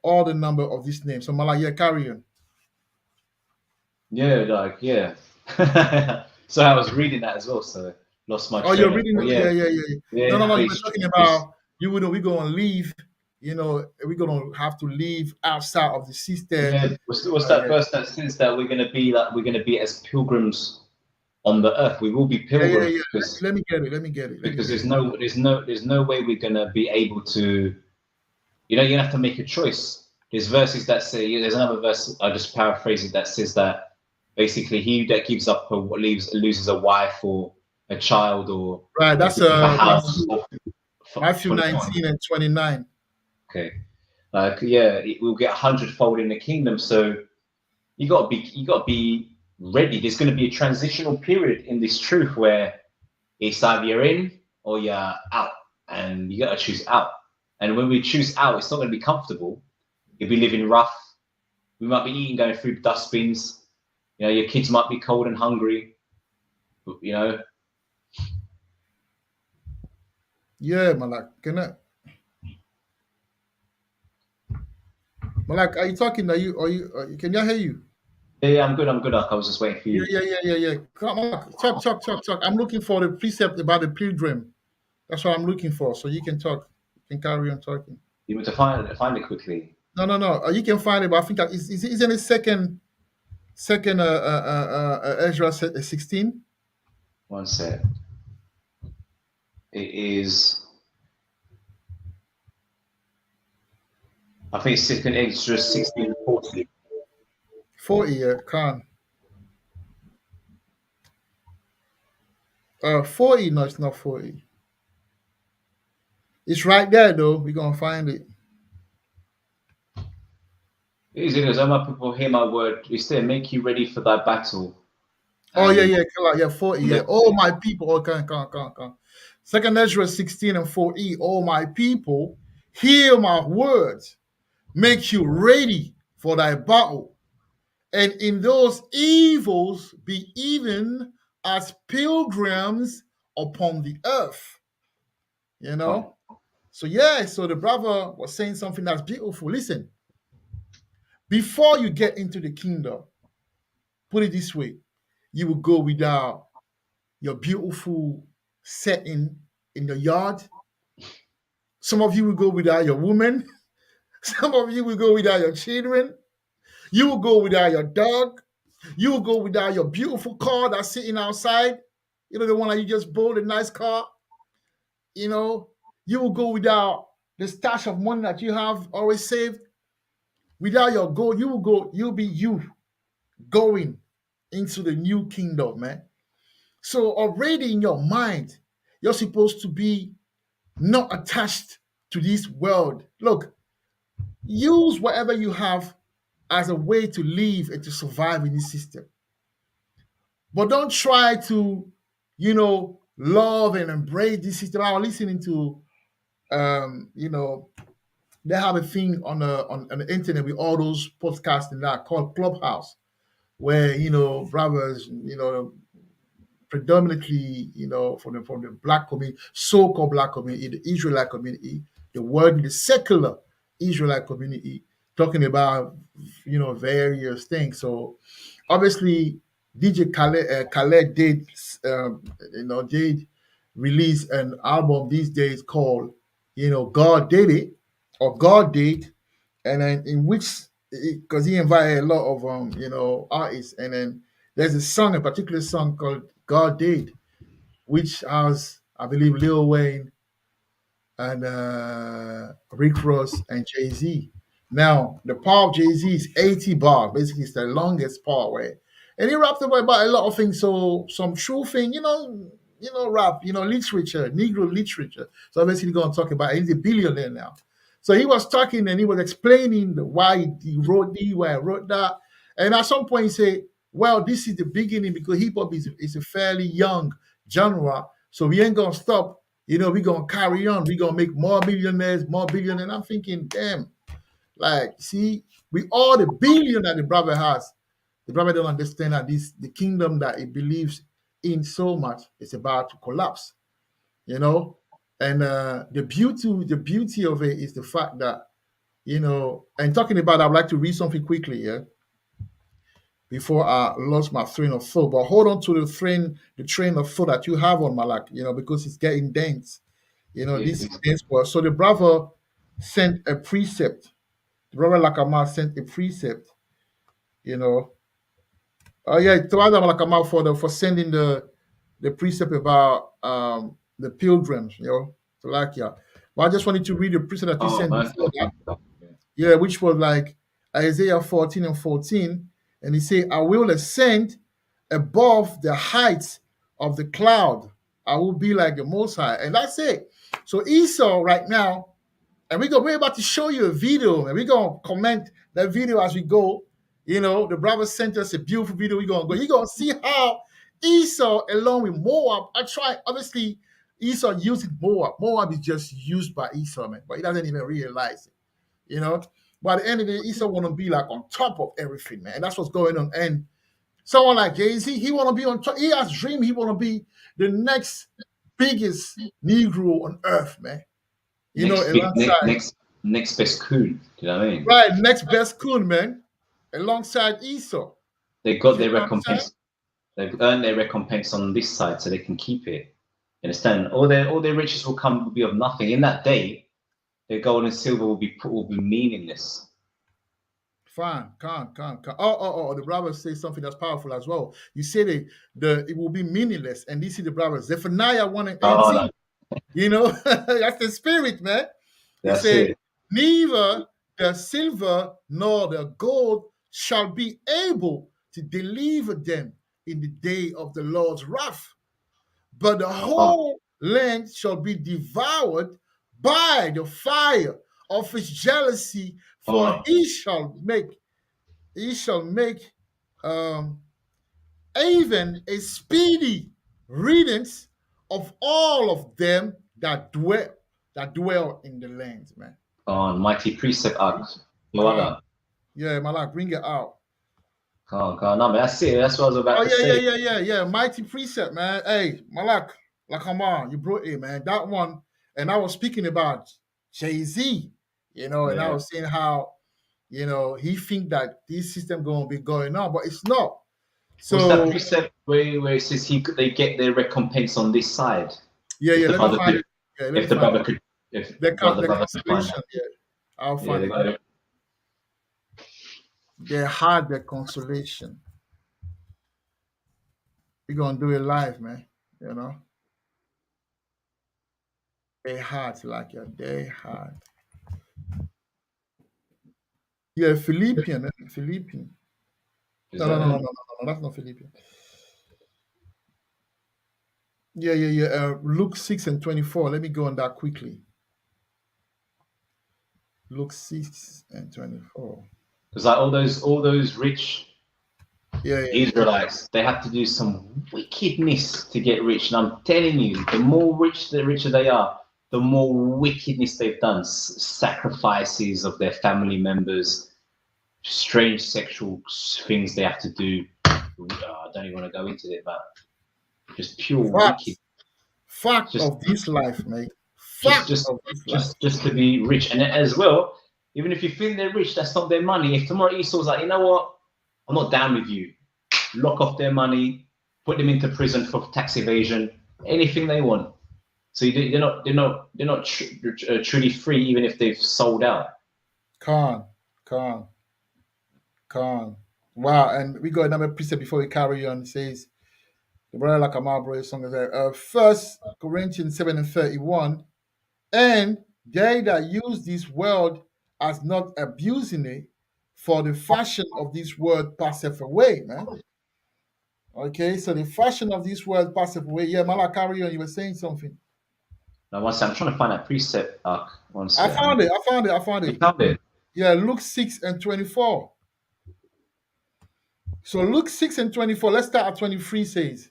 or the number of this name. So Malak, yeah, carry on. Yeah. So I was reading that as well, so lost my Oh, you're train of reading? thought. Yeah, Yeah, yeah, yeah. No, no, yeah, no. but You were it's talking true. It's, about we're gonna leave. We're gonna have to leave outside of the system. yeah, what's that Yeah, verse that says that we're gonna be as pilgrims on the earth? We will be yeah, yeah, pilgrims yeah. Let me get it. Let me get it. Let me because get there's it. no way we're gonna be able to. You're gonna have to make a choice. There's verses that say, there's another verse, I just paraphrase it, that says that basically he that gives up loses a wife or a child or Right. a That's bit of a house Matthew, or Matthew 21. 19 and 29. Okay. It will get 100-fold in the kingdom. So you gotta be ready. There's gonna be a transitional period in this truth where it's either you're in or you're out. And you gotta choose out. And when we choose out, it's not gonna be comfortable. You'll be living rough. We might be eating, going through dustbins. Your kids might be cold and hungry. You know, Yeah, Malak. Malak, are you talking? Can I hear you? yeah, I'm good. I'm good. I was just waiting for Yeah, you. yeah, yeah, yeah, yeah. Come on, talk. I'm looking for the precept about the pilgrim. That's what I'm looking for. So you can talk. You can carry on talking. You want to find it quickly. No, no, no. You can find it, but I think is in the second Ezra 16. One sec. It is. I think it's second extra 1640. 40, Khan. 40, no, it's not 40. It's right there though. We're gonna find it. It is. Oh, my people, hear my word. It's there. Make you ready for thy battle. Oh yeah, And yeah, yeah, 40, yeah. the, Oh my people, oh come. Second Ezra 16 and 4e. Oh my people, hear my words, make you ready for thy battle, and in those evils be even as pilgrims upon the earth. You fine. know? So yeah, so the brother was saying something that's beautiful. Listen, before you get into the kingdom, put it this way, you will go without your beautiful setting in your yard. Some of you will go without your woman. Some of you will go without your children. You will go without your dog. You will go without your beautiful car that's sitting outside. You know, the one that you just bought, a nice car. You know, you will go without the stash of money that you have always saved. Without your goal, you will go, you'll be you going into the new kingdom, man. So already in your mind, you're supposed to be not attached to this world. Look, use whatever you have as a way to live and to survive in this system. But don't try to, love and embrace this system. I was listening to, they have a thing on the internet with all those podcasts and that called Clubhouse, where brothers, predominantly, from the black community, so-called black community, the Israelite community, the secular Israelite community, talking about various things. So obviously, DJ Khaled did release an album these days called God Did It, or God Did, and then in which, because he invited a lot of artists, and then there's a song, a particular song called God Did, which has, I believe, Lil Wayne and Rick Ross and Jay Z. Now, the part of Jay Z is 80 bars. Basically, it's the longest part, right? And he rapped about a lot of things. So some true thing, rap, literature, Negro literature. So obviously, he's going to talk about. He's a billionaire now. So he was talking and he was explaining why he wrote this, why I wrote that. And at some point, he said, "Well, this is the beginning because hip hop is a fairly young genre. So we ain't gonna stop, we're gonna carry on. We're gonna make more millionaires, more billionaires." And I'm thinking, damn, like, see, with all the billion that the brother has, the brother don't understand that the kingdom that he believes in so much is about to collapse, you know. And the beauty of it is the fact that, and talking about, I'd like to read something quickly, yeah, before I lost my train of thought. But hold on to the train of thought that you have on Malak, because it's getting dense. Yeah, This is dense for us. So the brother sent a precept. The brother Lakama sent a precept, you know. Oh yeah, to Adam Lakama for sending the precept about the pilgrims, to Lakia. But I just wanted to read the precept that you oh, sent before that. okay. Yeah. Yeah, which was like Isaiah 14 and 14. And he said, I will ascend above the heights of the cloud. I will be like the Most High. And that's it. So Esau right now, and we're about to show you a video, and we're gonna comment that video as we go. The brother sent us a beautiful video. We're gonna go. You're gonna see how Esau, along with Moab, obviously, Esau using Moab. Moab is just used by Esau, man, but he doesn't even realize it. By the end of the day, Esau want to be like on top of everything, man. And that's what's going on. And someone like Jay-Z, he want to be on top. He has dream. He want to be the next biggest Negro on earth, man. Alongside, Next best cool. Do you know what I mean? right, next best coon, man, alongside Esau. They got You their know what I'm saying? recompense. They've earned their recompense on this side, so they can keep it. You understand? All their riches will be of nothing. In that day, their gold and silver will be meaningless. Fine, can't. Oh, the brother says something that's powerful as well. You say it will be meaningless, and this is the brother Zephaniah 1 and Oh 18. no, That's the spirit, man. He that's said, it. neither the silver nor the gold shall be able to deliver them in the day of the Lord's wrath, but the Oh, whole land shall be devoured by the fire of his jealousy, for oh, he shall make um even a speedy riddance of all of them that dwell in the land, man. on mighty precept act. No Come, other. yeah, Malak, bring it out. No, man, that's it. That's what I was about Oh to yeah, yeah, say. yeah, yeah, yeah. Mighty precept, man. Hey, Malak, like come on, you brought it, man. That one, and I was speaking about Jay-Z, and I Yeah. was saying how, he think that this system gonna be going on, but it's not. What's that So precept where it says they get their recompense on this side? yeah, If yeah. the Let me brother find could, it. Yeah, let me if the find brother it. could, if The brother could find consolation. that. Yeah, I'll Yeah, find they it. got it. They had the consolation. We're gonna do it live, man. You know, they had like yeah, they had. Yeah, Philippian, Philippian. Is No, no, that no, no, no, it? no, no, that's not Philippian. Yeah, yeah, yeah. Luke 6:24. Let me go on that quickly. Luke 6:24. Because like all those rich Yeah, yeah, Israelites, they have to do some wickedness to get rich. And I'm telling you, the richer they are, the more wickedness they've done. Sacrifices of their family members, strange sexual things they have to do. I don't even want to go into it, but just pure wicked. fact, fact Just, of this life, mate. just, Fact just, of this life. just to be rich. And as well, even if you feel they're rich, that's not their money. If tomorrow Esau's like, you know what, I'm not down with you, lock off their money, put them into prison for tax evasion, anything they want. So they're not truly free, even if they've sold out. Con, con, con. Wow, and we got another precept before we carry on. It says the brother like Amal bro song is there. First Corinthians 7:31. And they that use this word as not abusing it, for the fashion of this word passeth away, man. Okay, so the fashion of this word passeth away. Yeah, Malak, carry on. You were saying something. Now, one second, I'm trying to find that precept. One I second. found it. I found it. I found You it. found it? Yeah, Luke 6:24. So Luke 6:24. Let's start at 23 says,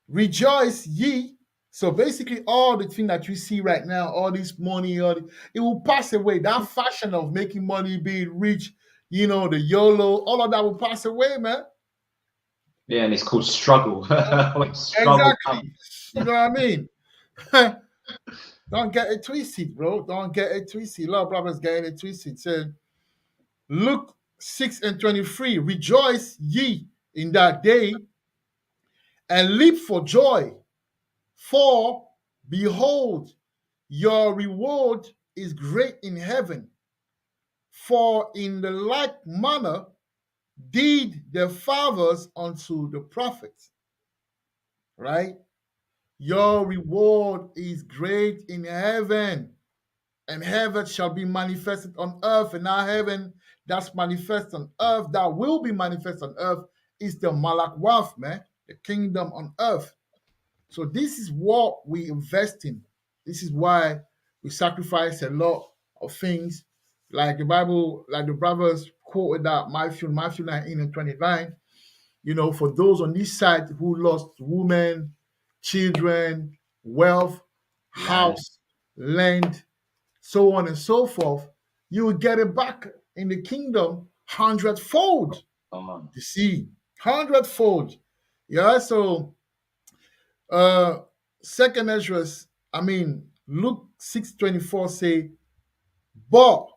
rejoice ye. So basically, all the thing that you see right now, all this money, it will pass away. That fashion of making money, being rich, the YOLO, all of that will pass away, man. Yeah, and it's called struggle. When struggle comes. Exactly. You know what I mean? Don't get it twisted, bro. Don't get it twisted. A lot of brothers getting it twisted. So Luke 6:23, rejoice ye in that day and leap for joy, for behold, your reward is great in heaven. For in the like manner did the fathers unto the prophets. Right? Your reward is great in heaven, and heaven shall be manifested on earth. And now heaven that's manifest on earth, that will be manifest on earth, is the Malak wealth, man, the kingdom on earth. So this is what we invest in. This is why we sacrifice a lot of things. Like the Bible, like the brothers quoted that Matthew 19:29. For those on this side who lost women, children, wealth, Land. house, land, so on and so forth, you will get it back in the kingdom hundredfold. Come on. You see, hundredfold. Yeah, so second Ezra, Luke 6:24 say, but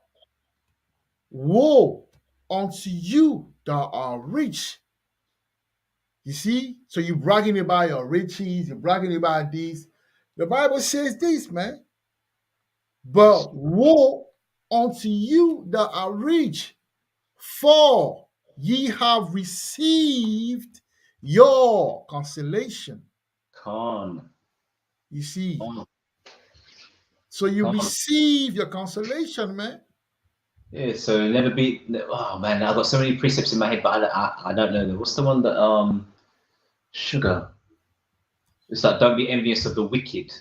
woe unto you that are rich. You see? So you're bragging about your riches, you're bragging about this. The Bible says this, man. But woe unto you that are rich, for ye have received your consolation. Con. You see? Con. So you Con. receive your consolation, man. Yeah, so never be. Oh man, I've got so many precepts in my head, but I don't know them. What's the one that sugar? It's like don't be envious of the wicked.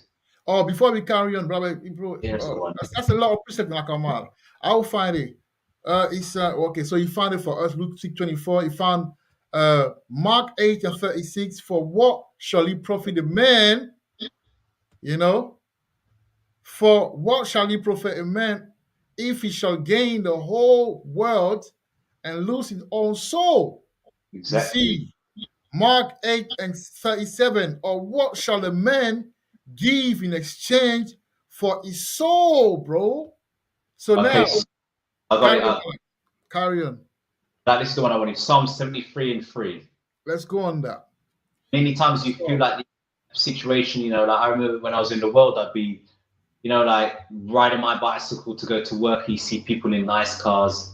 Oh, before we carry on, brother, bro, Yeah, that's the one. that's a lot of precept, Nakamal. I'll find it. It's okay. So he found it for us, Luke 6:24. He found Mark 8 and 36, for what shall he profit a man? You know, for what shall he profit a man if he shall gain the whole world and lose his own soul? You Exactly. see, Mark 8 and 37, or what shall a man give in exchange for his soul, bro? So Okay, now, so I got carry it on. up. Carry on. This is the one I wanted. Psalm 73 and 3. Let's go on that. Many times you feel like the situation, like I remember when I was in the world, I'd be, like riding my bicycle to go to work. You see people in nice cars,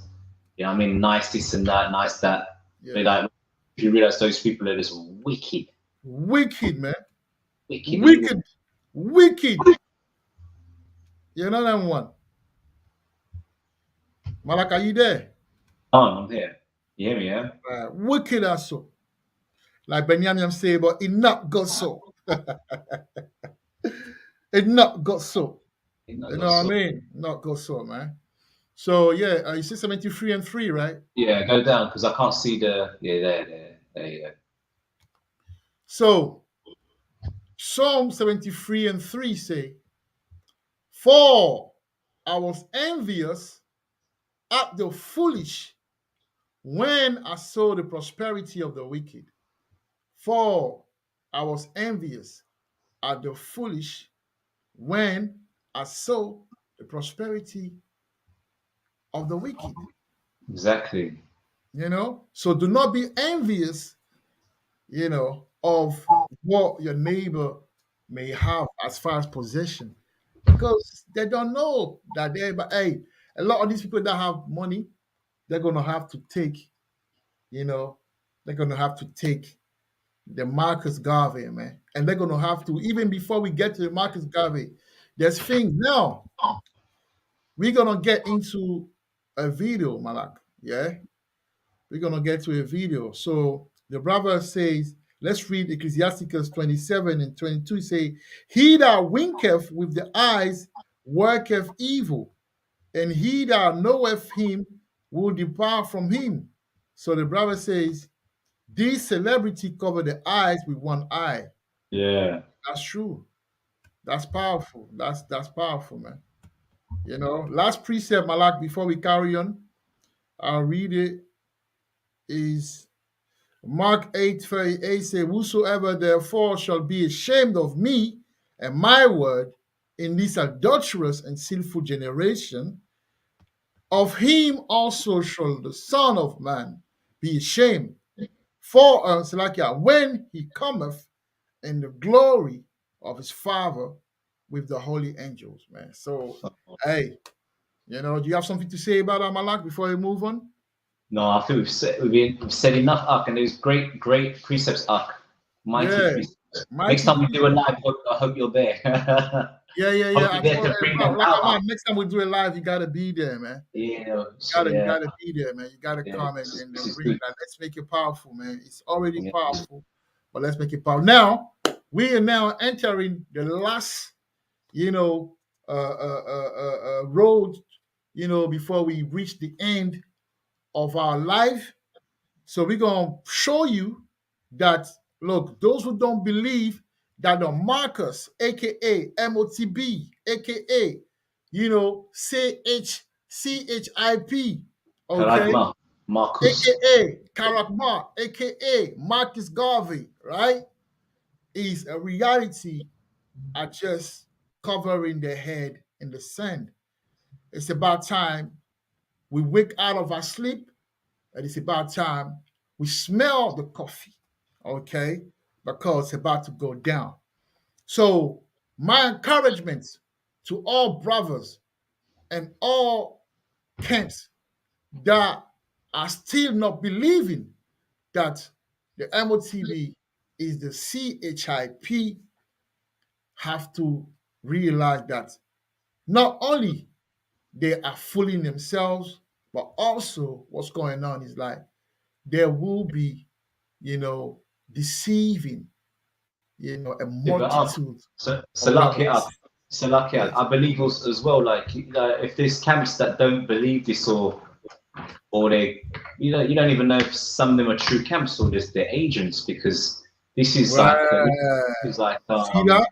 I mean, nice this and that, nice that. Yeah. Like, you realize those people are just wicked. Wicked, man. Wicked. Wicked. Wicked. You know that one. Malak, are you there? Oh, I'm here. You hear me, yeah? Wicked as so. Like Benjamin say, but it not got so. It not got so. You know what I mean? Not got so, man. So yeah, you see 73 and 3, right? Yeah, go down because I can't see the there you go. So Psalm 73 and 3 say, for I was envious at the foolish when I saw the prosperity of the wicked. For I was envious at the foolish when I saw the prosperity of the wicked. Exactly. So do not be envious, of what your neighbor may have as far as possession, because they don't know that but hey, a lot of these people that have money, they're gonna have to take, they're gonna have to take the Marcus Garvey, man. And they're gonna have to, even before we get to the Marcus Garvey, there's things now. We're gonna get into a video, Malak. Yeah, we're gonna get to a video. So the brother says, let's read Ecclesiasticus 27 and 22. Say, he that winketh with the eyes worketh evil, and he that knoweth him will depart from him. So the brother says, these celebrity cover the eyes with one eye. Yeah. That's true. That's powerful. That's powerful, man. Last precept, Malak, before we carry on, I'll read it, is Mark 8:38 say, whosoever therefore shall be ashamed of me and my word in this adulterous and sinful generation, of him also shall the Son of Man be ashamed for us, when he cometh in the glory of his Father with the holy angels, man. So, hey, do you have something to say about Malak before we move on? No, I think we've said enough, Ak, and there's great precepts, Ak. Mighty precepts. Next time we do a live, I hope you're there. Yeah. Hope you're there to bring them out. Next time we do a live, you gotta be there, man. Yeah, you gotta be there, man. You gotta come and bring that. Let's make it powerful, man. It's already powerful, but let's make it powerful. Now we are now entering the last, road, before we reach the end of our life. So we're gonna show you that, look, those who don't believe that the Marcus, aka MOTB, aka CHIP, okay, Marcus, aka Karakma, aka Marcus Garvey, right, is a reality are just covering their head in the sand. It's about time we wake out of our sleep, and it's about time we smell the coffee, okay, because it's about to go down. So my encouragement to all brothers and all camps that are still not believing that the MOTV is the CHIP have to realize that not only they are fooling themselves, but also what's going on is like there will be, deceiving, a multitude. So lucky up. So lucky up. I believe also as well, like if there's camps that don't believe this or or you don't even know if some of them are true camps or just they're agents, because this is like this is like See that?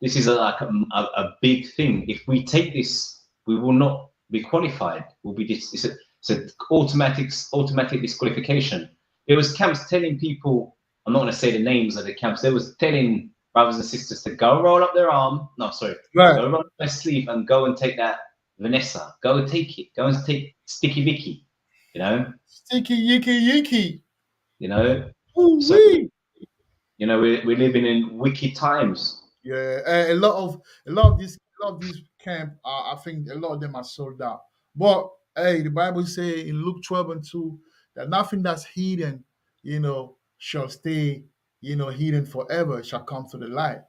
this is like a big thing. If we take this, we will not be qualified. We'll be it's an automatic disqualification. There was camps telling people, I'm not going to say the names of the camps. There was telling brothers and sisters to go roll up their arm. No, sorry, Right. go roll up their sleeve and go and take that Vanessa. Go and take it. Go and take Sticky Vicky. You know. Sticky yicky. You know. So Ooh-wee. you know we're living in wicked times. Yeah, a lot of these camp, I think a lot of them are sold out. But hey, the Bible say in Luke 12:2 that nothing that's hidden, shall stay, hidden forever. It shall come to the light.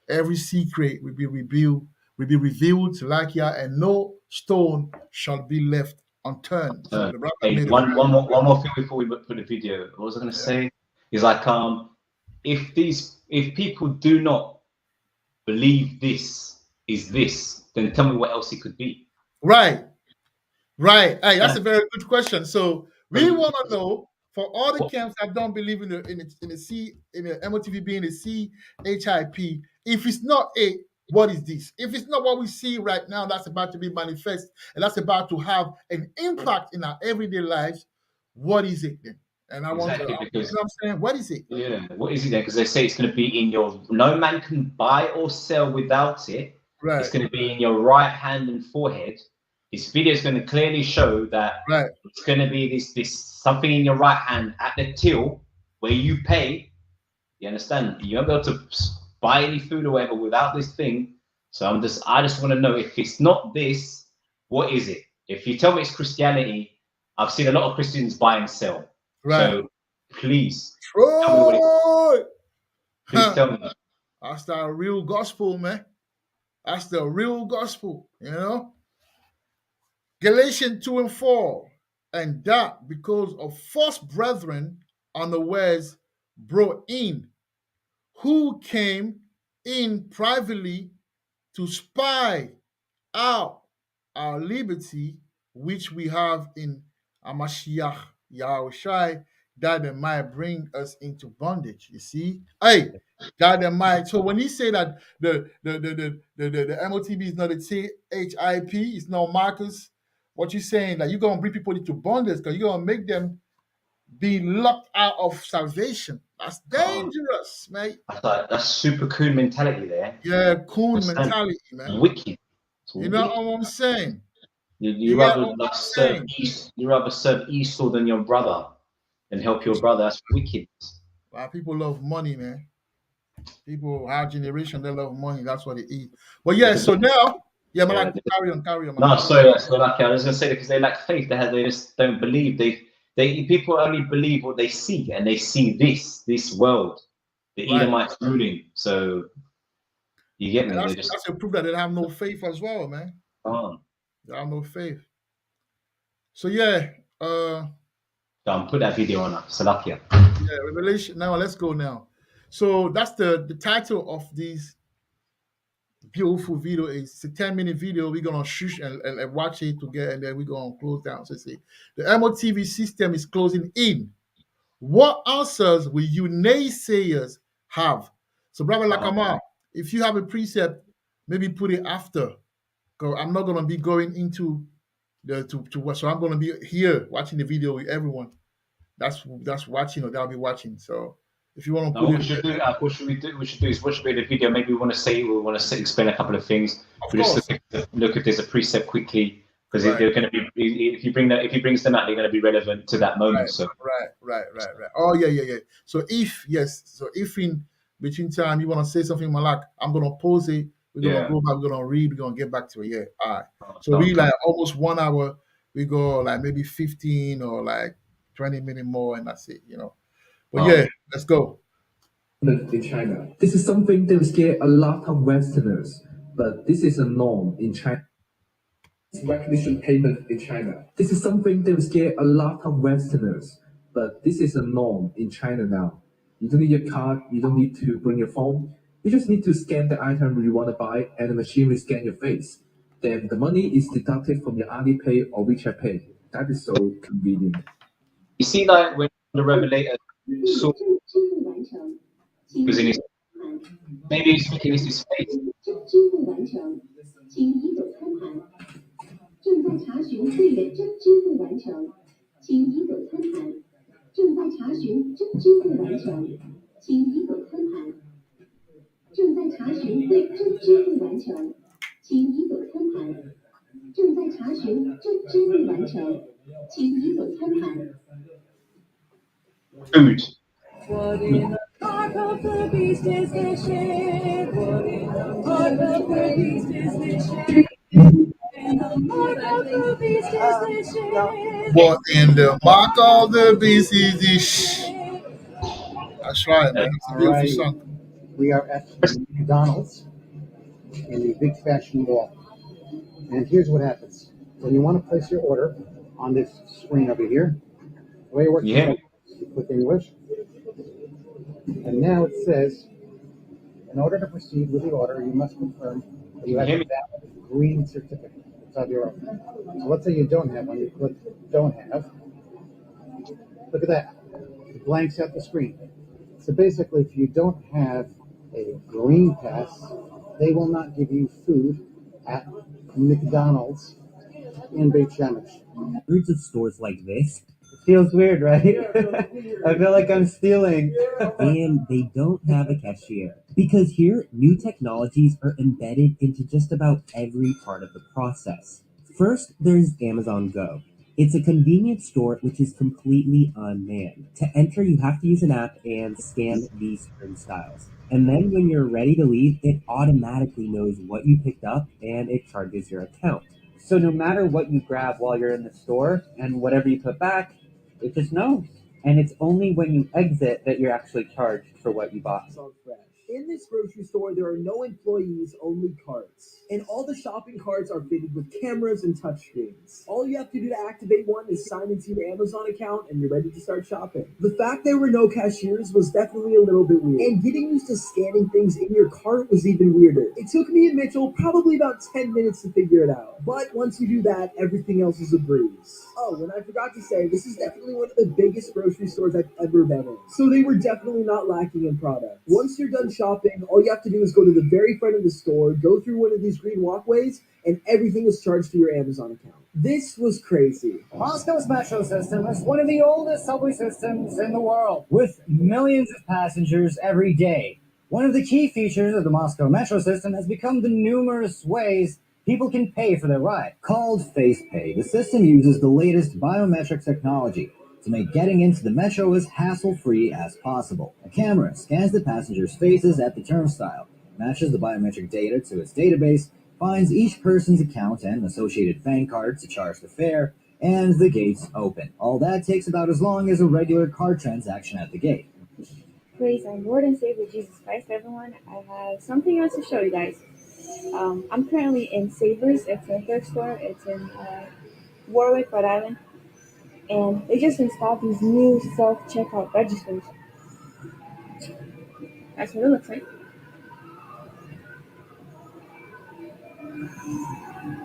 Every secret will be revealed to Lakia, and no stone shall be left unturned. So the brother Hey, made one more thing before we put the video. What was I going to say? Is like if people do not believe this is this, then tell me what else it could be. Right. Hey, that's a very good question. So we want to know, for all the camps that don't believe in the MOTV being a CHIP, if it's not a, what is this? If it's not what we see right now, that's about to be manifest and that's about to have an impact in our everyday lives, what is it then? And I want to, Exactly, you know what I'm saying? What is it? Yeah, what is it then? Because they say it's going to be in your. No man can buy or sell without it. Right. It's going to be in your right hand and forehead. This video is going to clearly show that Right. it's going to be this something in your right hand at the till where you pay. You understand? You won't be able to buy any food or whatever without this thing. So I just want to know, if it's not this, what is it? If you tell me it's Christianity, I've seen a lot of Christians buy and sell. Right. So please Troy! tell me what it is. Please tell me. That's the real gospel, man. That's the real gospel, Galatians 2:4. And that because of false brethren unawares brought in, who came in privately to spy out our liberty, which we have in Amashiach Yahawashi, that they might bring us into bondage. You see? Hey, that they might. So when he say that the MOTB is not a CHIP, it's not Marcus, what you saying that you're gonna bring people into bondage because you're gonna make them be locked out of salvation. That's dangerous, mate. That's super coon mentality there. Yeah, coon mentality, man. Wicked. You know what I'm saying? You rather serve Esau than your brother and help your brother. That's wicked. Wow, people love money, man. People, our generation, they love money. That's what they eat. But yeah, so now, Malak, carry on. No, sorry, that's so lucky. I was going to say that because they lack faith. They just don't believe. People only believe what they see, and they see this world, the Edomites ruling. So you get me? That's a proof that they have no faith as well, man. They have no faith. So yeah, put that video on us. Salakia. Yeah, Revelation. Now let's go now. So that's the title of this beautiful video. It's a 10-minute video. We're gonna shoot and watch it together, and then we're gonna close down. So see, the MOTV system is closing in. What answers will you naysayers have? So, Brother Lakama, if you have a precept, maybe put it after. Because I'm not gonna be going into so I'm gonna be here watching the video with everyone that's watching or that'll be watching. So if you want to put what should we do? What should be the video? Maybe we want to explain a couple of things. We just look if there's a precept quickly, because they're going to be, if he brings them out, they're going to be relevant to that moment. Right. Oh yeah. So if in between time you want to say something, Malak, I'm gonna pause it. We're gonna go back. We're gonna read. We're gonna get back to it. Yeah. All right. So we like almost 1 hour. We go like maybe 15 or like 20 minutes more, and that's it. But yeah, let's go. In China, this is something that will scare a lot of Westerners, but this is a norm in China. Recognition payment in China. This is something that will scare a lot of Westerners, but this is a norm in China now. You don't need your card, you don't need to bring your phone. You just need to scan the item you want to buy, and the machine will scan your face. Then the money is deducted from your Alipay or WeChat Pay. That is so convenient. You see, like when the Revelator saw was in his, maybe he's thinking it's his face. 正在查询会员真支付完成，请移走餐盘。正在查询真支付完成，请移走餐盘。正在查询会真支付完成，请移走餐盘。正在查询真支付完成，请移走餐盘。 Food. What in the heart of the beast is this shit? What in the heart of the beast is this shit? In the heart of the beast is this shit? But in the mark of the beast is this. That's right, man. It's a beautiful song. We are at McDonald's in the Big Fashion Mall. And here's what happens. When you want to place your order on this screen over here, the way it works Yeah. is you click English. And now it says, in order to proceed with the order, you must confirm that you have a valid green certificate. It's of your own. So let's say you don't have one. You click don't have. Look at that. It blanks out the screen. So basically, if you don't have a green pass, they will not give you food at McDonald's in Beit Shemesh. Hundreds of stores like this. It feels weird, right? I feel like I'm stealing. And they don't have a cashier. Because here, new technologies are embedded into just about every part of the process. First, there's Amazon Go. It's a convenience store which is completely unmanned. To enter, you have to use an app and scan these turnstiles. And then when you're ready to leave, it automatically knows what you picked up and it charges your account. So no matter what you grab while you're in the store and whatever you put back, it just knows. And it's only when you exit that you're actually charged for what you bought. In this grocery store, there are no employees, only carts. And all the shopping carts are fitted with cameras and touchscreens. All you have to do to activate one is sign into your Amazon account and you're ready to start shopping. The fact there were no cashiers was definitely a little bit weird. And getting used to scanning things in your cart was even weirder. It took me and Mitchell probably about 10 minutes to figure it out. But once you do that, everything else is a breeze. Oh, and I forgot to say, this is definitely one of the biggest grocery stores I've ever been in. So they were definitely not lacking in product. Once you're done shopping, all you have to do is go to the very front of the store, go through one of these green walkways, and everything is charged to your Amazon account. This was crazy. Moscow's metro system is one of the oldest subway systems in the world, with millions of passengers every day. One of the key features of the Moscow metro system has become the numerous ways people can pay for their ride. Called FacePay, the system uses the latest biometric technology to make getting into the metro as hassle-free as possible. A camera scans the passengers' faces at the turnstile, matches the biometric data to its database, finds each person's account and associated bank card to charge the fare, and the gates open. All that takes about as long as a regular card transaction at the gate. Praise our Lord and Savior Jesus Christ, everyone. I have something else to show you guys. I'm currently in Savers. It's a thrift store. It's in Warwick, Rhode Island. And they just installed these new self-checkout registers. That's what it looks like.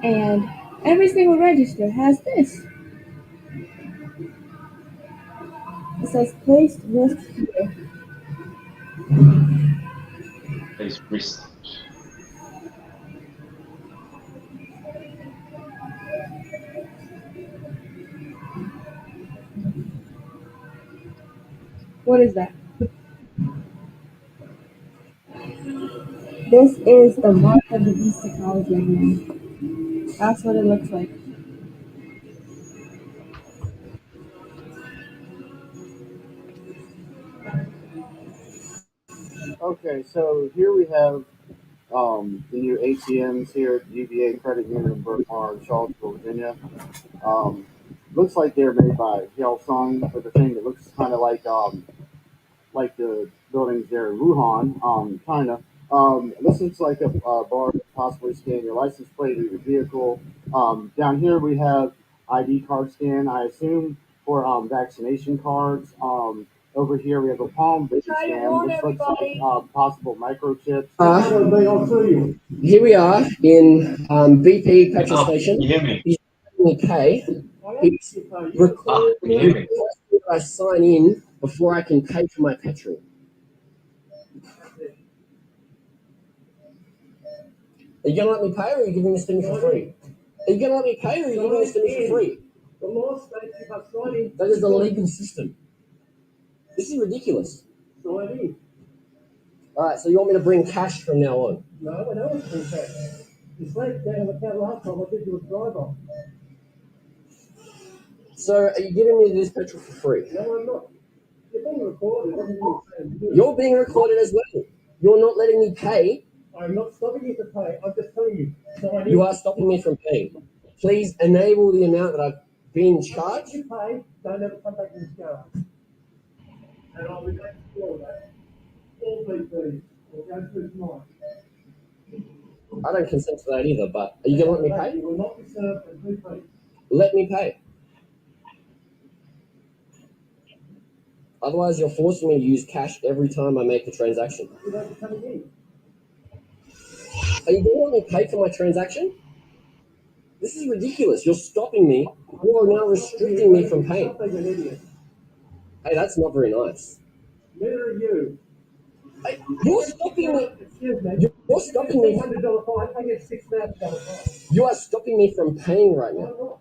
And every single register has this. It says placed list here. Place wrist. What is that? This is the mark of the beast technology again. That's what it looks like. Okay, so here we have the new ATMs here at UVA Credit Union in Charlottesville, Virginia. Looks like they're made by Hyosung, but the thing that looks kind of like the buildings there in Wuhan, China. This looks like a bar to possibly scan your license plate of your vehicle. Down here we have ID card scan, I assume, for vaccination cards. Over here we have a palm vision scan, which looks like possible microchips. Here we are in BP petrol station. You hear me? K. It's Ah, can you hear me? required I sign in before I can pay for my petrol. Are you going to let me pay, or are you giving this to me for free? Are you going to let me pay, or are you giving this to me for free? The law states you must sign in. That is the legal system. This is ridiculous. Sign in. All right, so you want me to bring cash from now on? No, I don't want to bring cash. You slept down the account last time. I did you a drive-off. So are you giving me this petrol for free? No, I'm not. You're being recorded. What are you saying? You're being recorded as well. You're not letting me pay. I'm not stopping you to pay. I'm just telling you. Sign in. You are stopping me from paying. Please enable the amount that I've been charged. If you pay, don't ever come back in this garage. And I'll be back to all that. All please. We'll go through tonight. I don't consent to that either, but are you going to let me pay? You will not be served for 2 feet. Let me pay. Otherwise, you're forcing me to use cash every time I make a transaction. You don't be coming in. Are you going to let me pay for my transaction? This is ridiculous. You're stopping me. You are now restricting me from paying. Stop being an idiot. Hey, that's not very nice. Neither are you. Hey, you're stopping me. Excuse me. You're stopping me. $600 fine. I get $6,000 fine. You are stopping me from paying right Why now. not?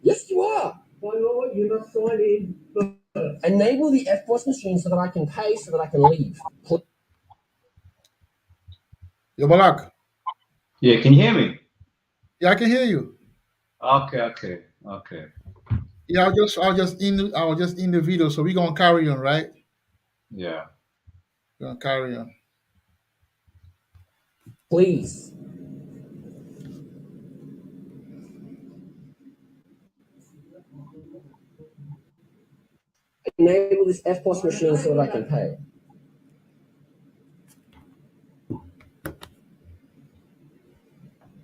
Yes, you are. By law, you must sign in. Enable the FBOS machine so that I can pay, so that I can leave. Yo, Malak. Yeah, can you hear me? Yeah, I can hear you. Okay. Yeah, I was just in the video, so we're gonna carry on, right? Yeah. We're gonna carry on. Please. Enable this FBOS machine so that I can pay.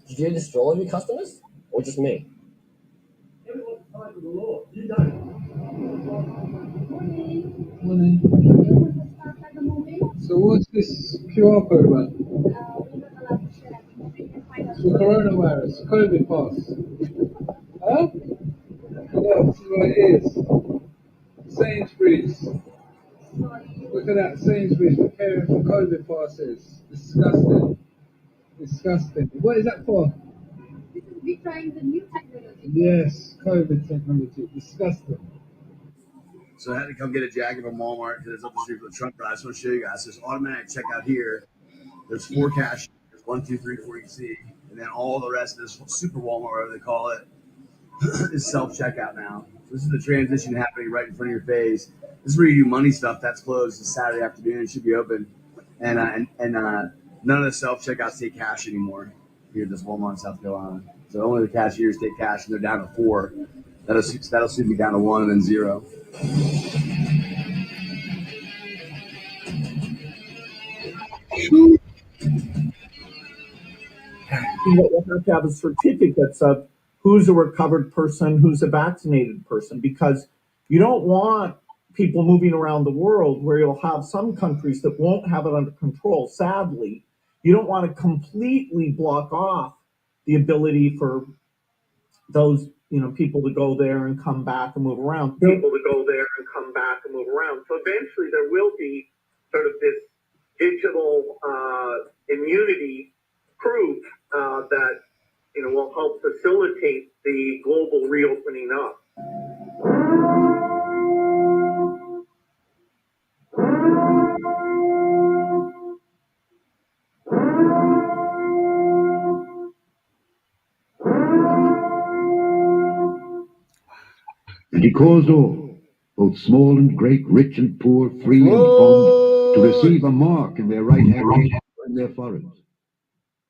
Did you destroy all of your customers? Or just me? Everyone's tied to the law. You don't. So what's this QR code about? For coronavirus, COVID pass. Huh? Yeah, this is what it is. Sainsbury's. Look at that, Sainsbury's preparing for COVID passes. Disgusting. Disgusting. What is that for? We're trying the new technology. Yes, COVID technology. Disgusting. So I had to come get a jacket from Walmart because it's up the street from the Trump. But I just want to show you guys. There's automatic checkout here. There's 4 cashiers, 1, 2, 3, 4 you can see, and then all the rest of this super Walmart, whatever they call it, is self checkout now. So this is the transition happening right in front of your face. This is where you do money stuff. That's closed. It's Saturday afternoon. It should be open, and none of the self checkouts take cash anymore here at this Walmart in South Carolina. So only the cashiers take cash, and they're down to 4. That'll soon be down to 1 and then 0. You have to have a certificates of who's a recovered person, who's a vaccinated person, because you don't want people moving around the world where you'll have some countries that won't have it under control. Sadly, you don't want to completely block off the ability for those people to go there and come back and move around. So eventually there will be sort of this digital immunity proof that will help facilitate the global reopening up. And he caused all, both small and great, rich and poor, free and bond, to receive a mark in their right hand or in their foreheads,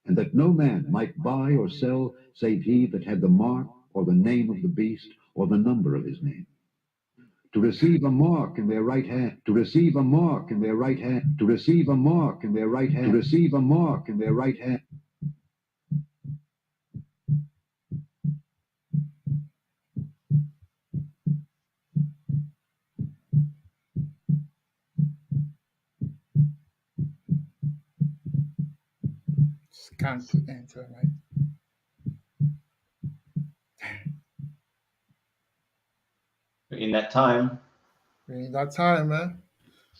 and that no man might buy or sell save he that had the mark or the name of the beast or the number of his name. To receive a mark in their right hand, to receive a mark in their right hand, to receive a mark in their right hand, to receive a mark in their right hand. Scan to enter, right? In that time, In that time, man.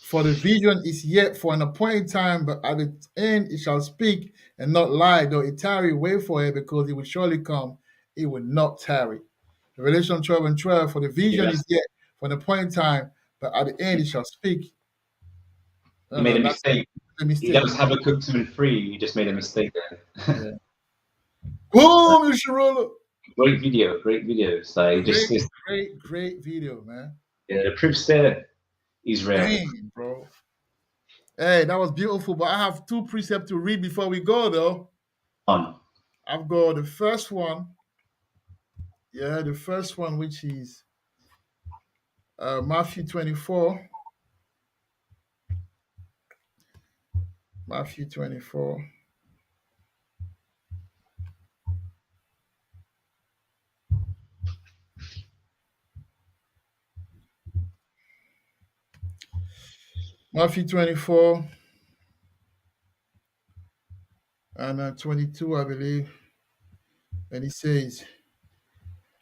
For the vision is yet for an appointed time, but at the end it shall speak and not lie. Though it tarry, wait for it, because it will surely come. It will not tarry. Revelation 12:12. For the vision is yet for an appointed time, but at the end it shall speak. he made a That's mistake. a mistake. That was Habakkuk 2 and 3. He just made a mistake there. Yeah. Boom, Sharola. Great video, great video. So Great video, man. Yeah, the proof's there. Israel. Dang, bro. Hey, that was beautiful. But I have two precepts to read before we go, though. I've got the first one. Yeah, the first one, which is Matthew 24. Matthew 24. Matthew 24 and 22, I believe. And he says,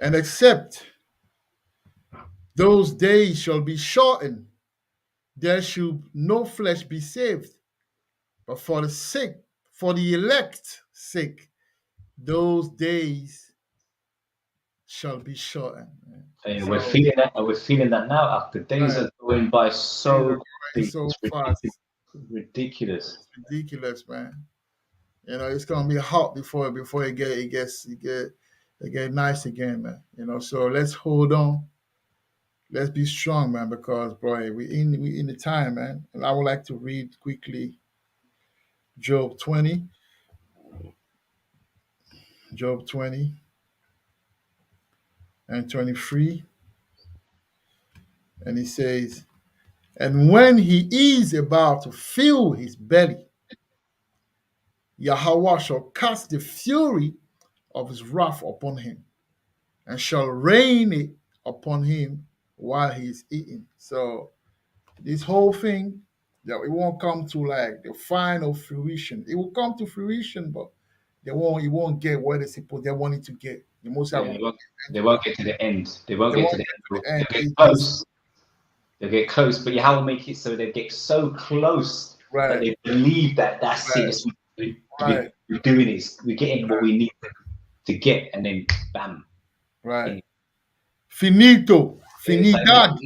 and except those days shall be shortened, there should no flesh be saved. But for the elect sake, those days shall be shortened. We're feeling that. We're feeling that now. After days are going by so fast. Ridiculous. It's ridiculous, man. You know, it's gonna be hot before it gets nice again, man. You know, so let's hold on. Let's be strong, man, because boy, we in the time, man. And I would like to read quickly Job 20. Job 20 and 23. And he says, and when he is about to fill his belly, Yahawashi shall cast the fury of his wrath upon him, and shall rain it upon him while he is eating. So this whole thing, that it won't come to like the final fruition. It will come to fruition, but it won't get what they want it to get. The most they won't get to the end. They won't get to the end. They'll get close. They'll get close, but Yahweh make it so they get so close that they believe that that's it. We're doing this. We're getting what we need to get, and then bam. Right. Finito. Finidad.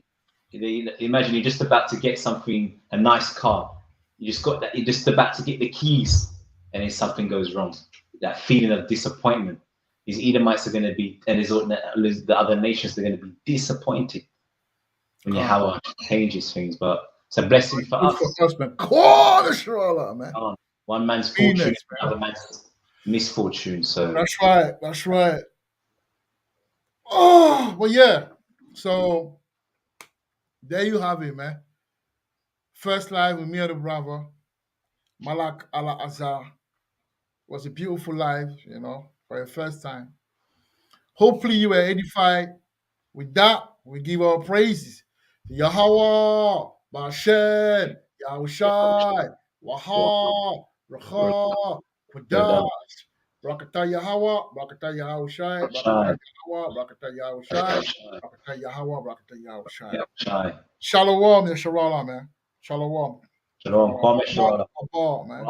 Imagine you're just about to get something, a nice car. You just got that. You're just about to get the keys, and then something goes wrong. That feeling of disappointment. These Edomites are going to be, and the other nations are going to be disappointed when Yahweh changes things. But it's a blessing for us. Man. One man's fortune, another man's misfortune. So that's right. Oh, well, yeah. So there you have it, man. First live with me and the brother, Malak Ahlahazar. Was a beautiful live, you know, for the first time. Hopefully you were edified. With that, we give our praises to Yahweh, Bashem, Yahushai, Waha, Racha, Kodash, Brakata Yahweh, Brakata Yahushai, Brakata Yahweh, Brakata Yahushai, Brakata Yahweh, Brakata Yahushai. Shalom, Yesharala, man. Shalom. Shalom. Man.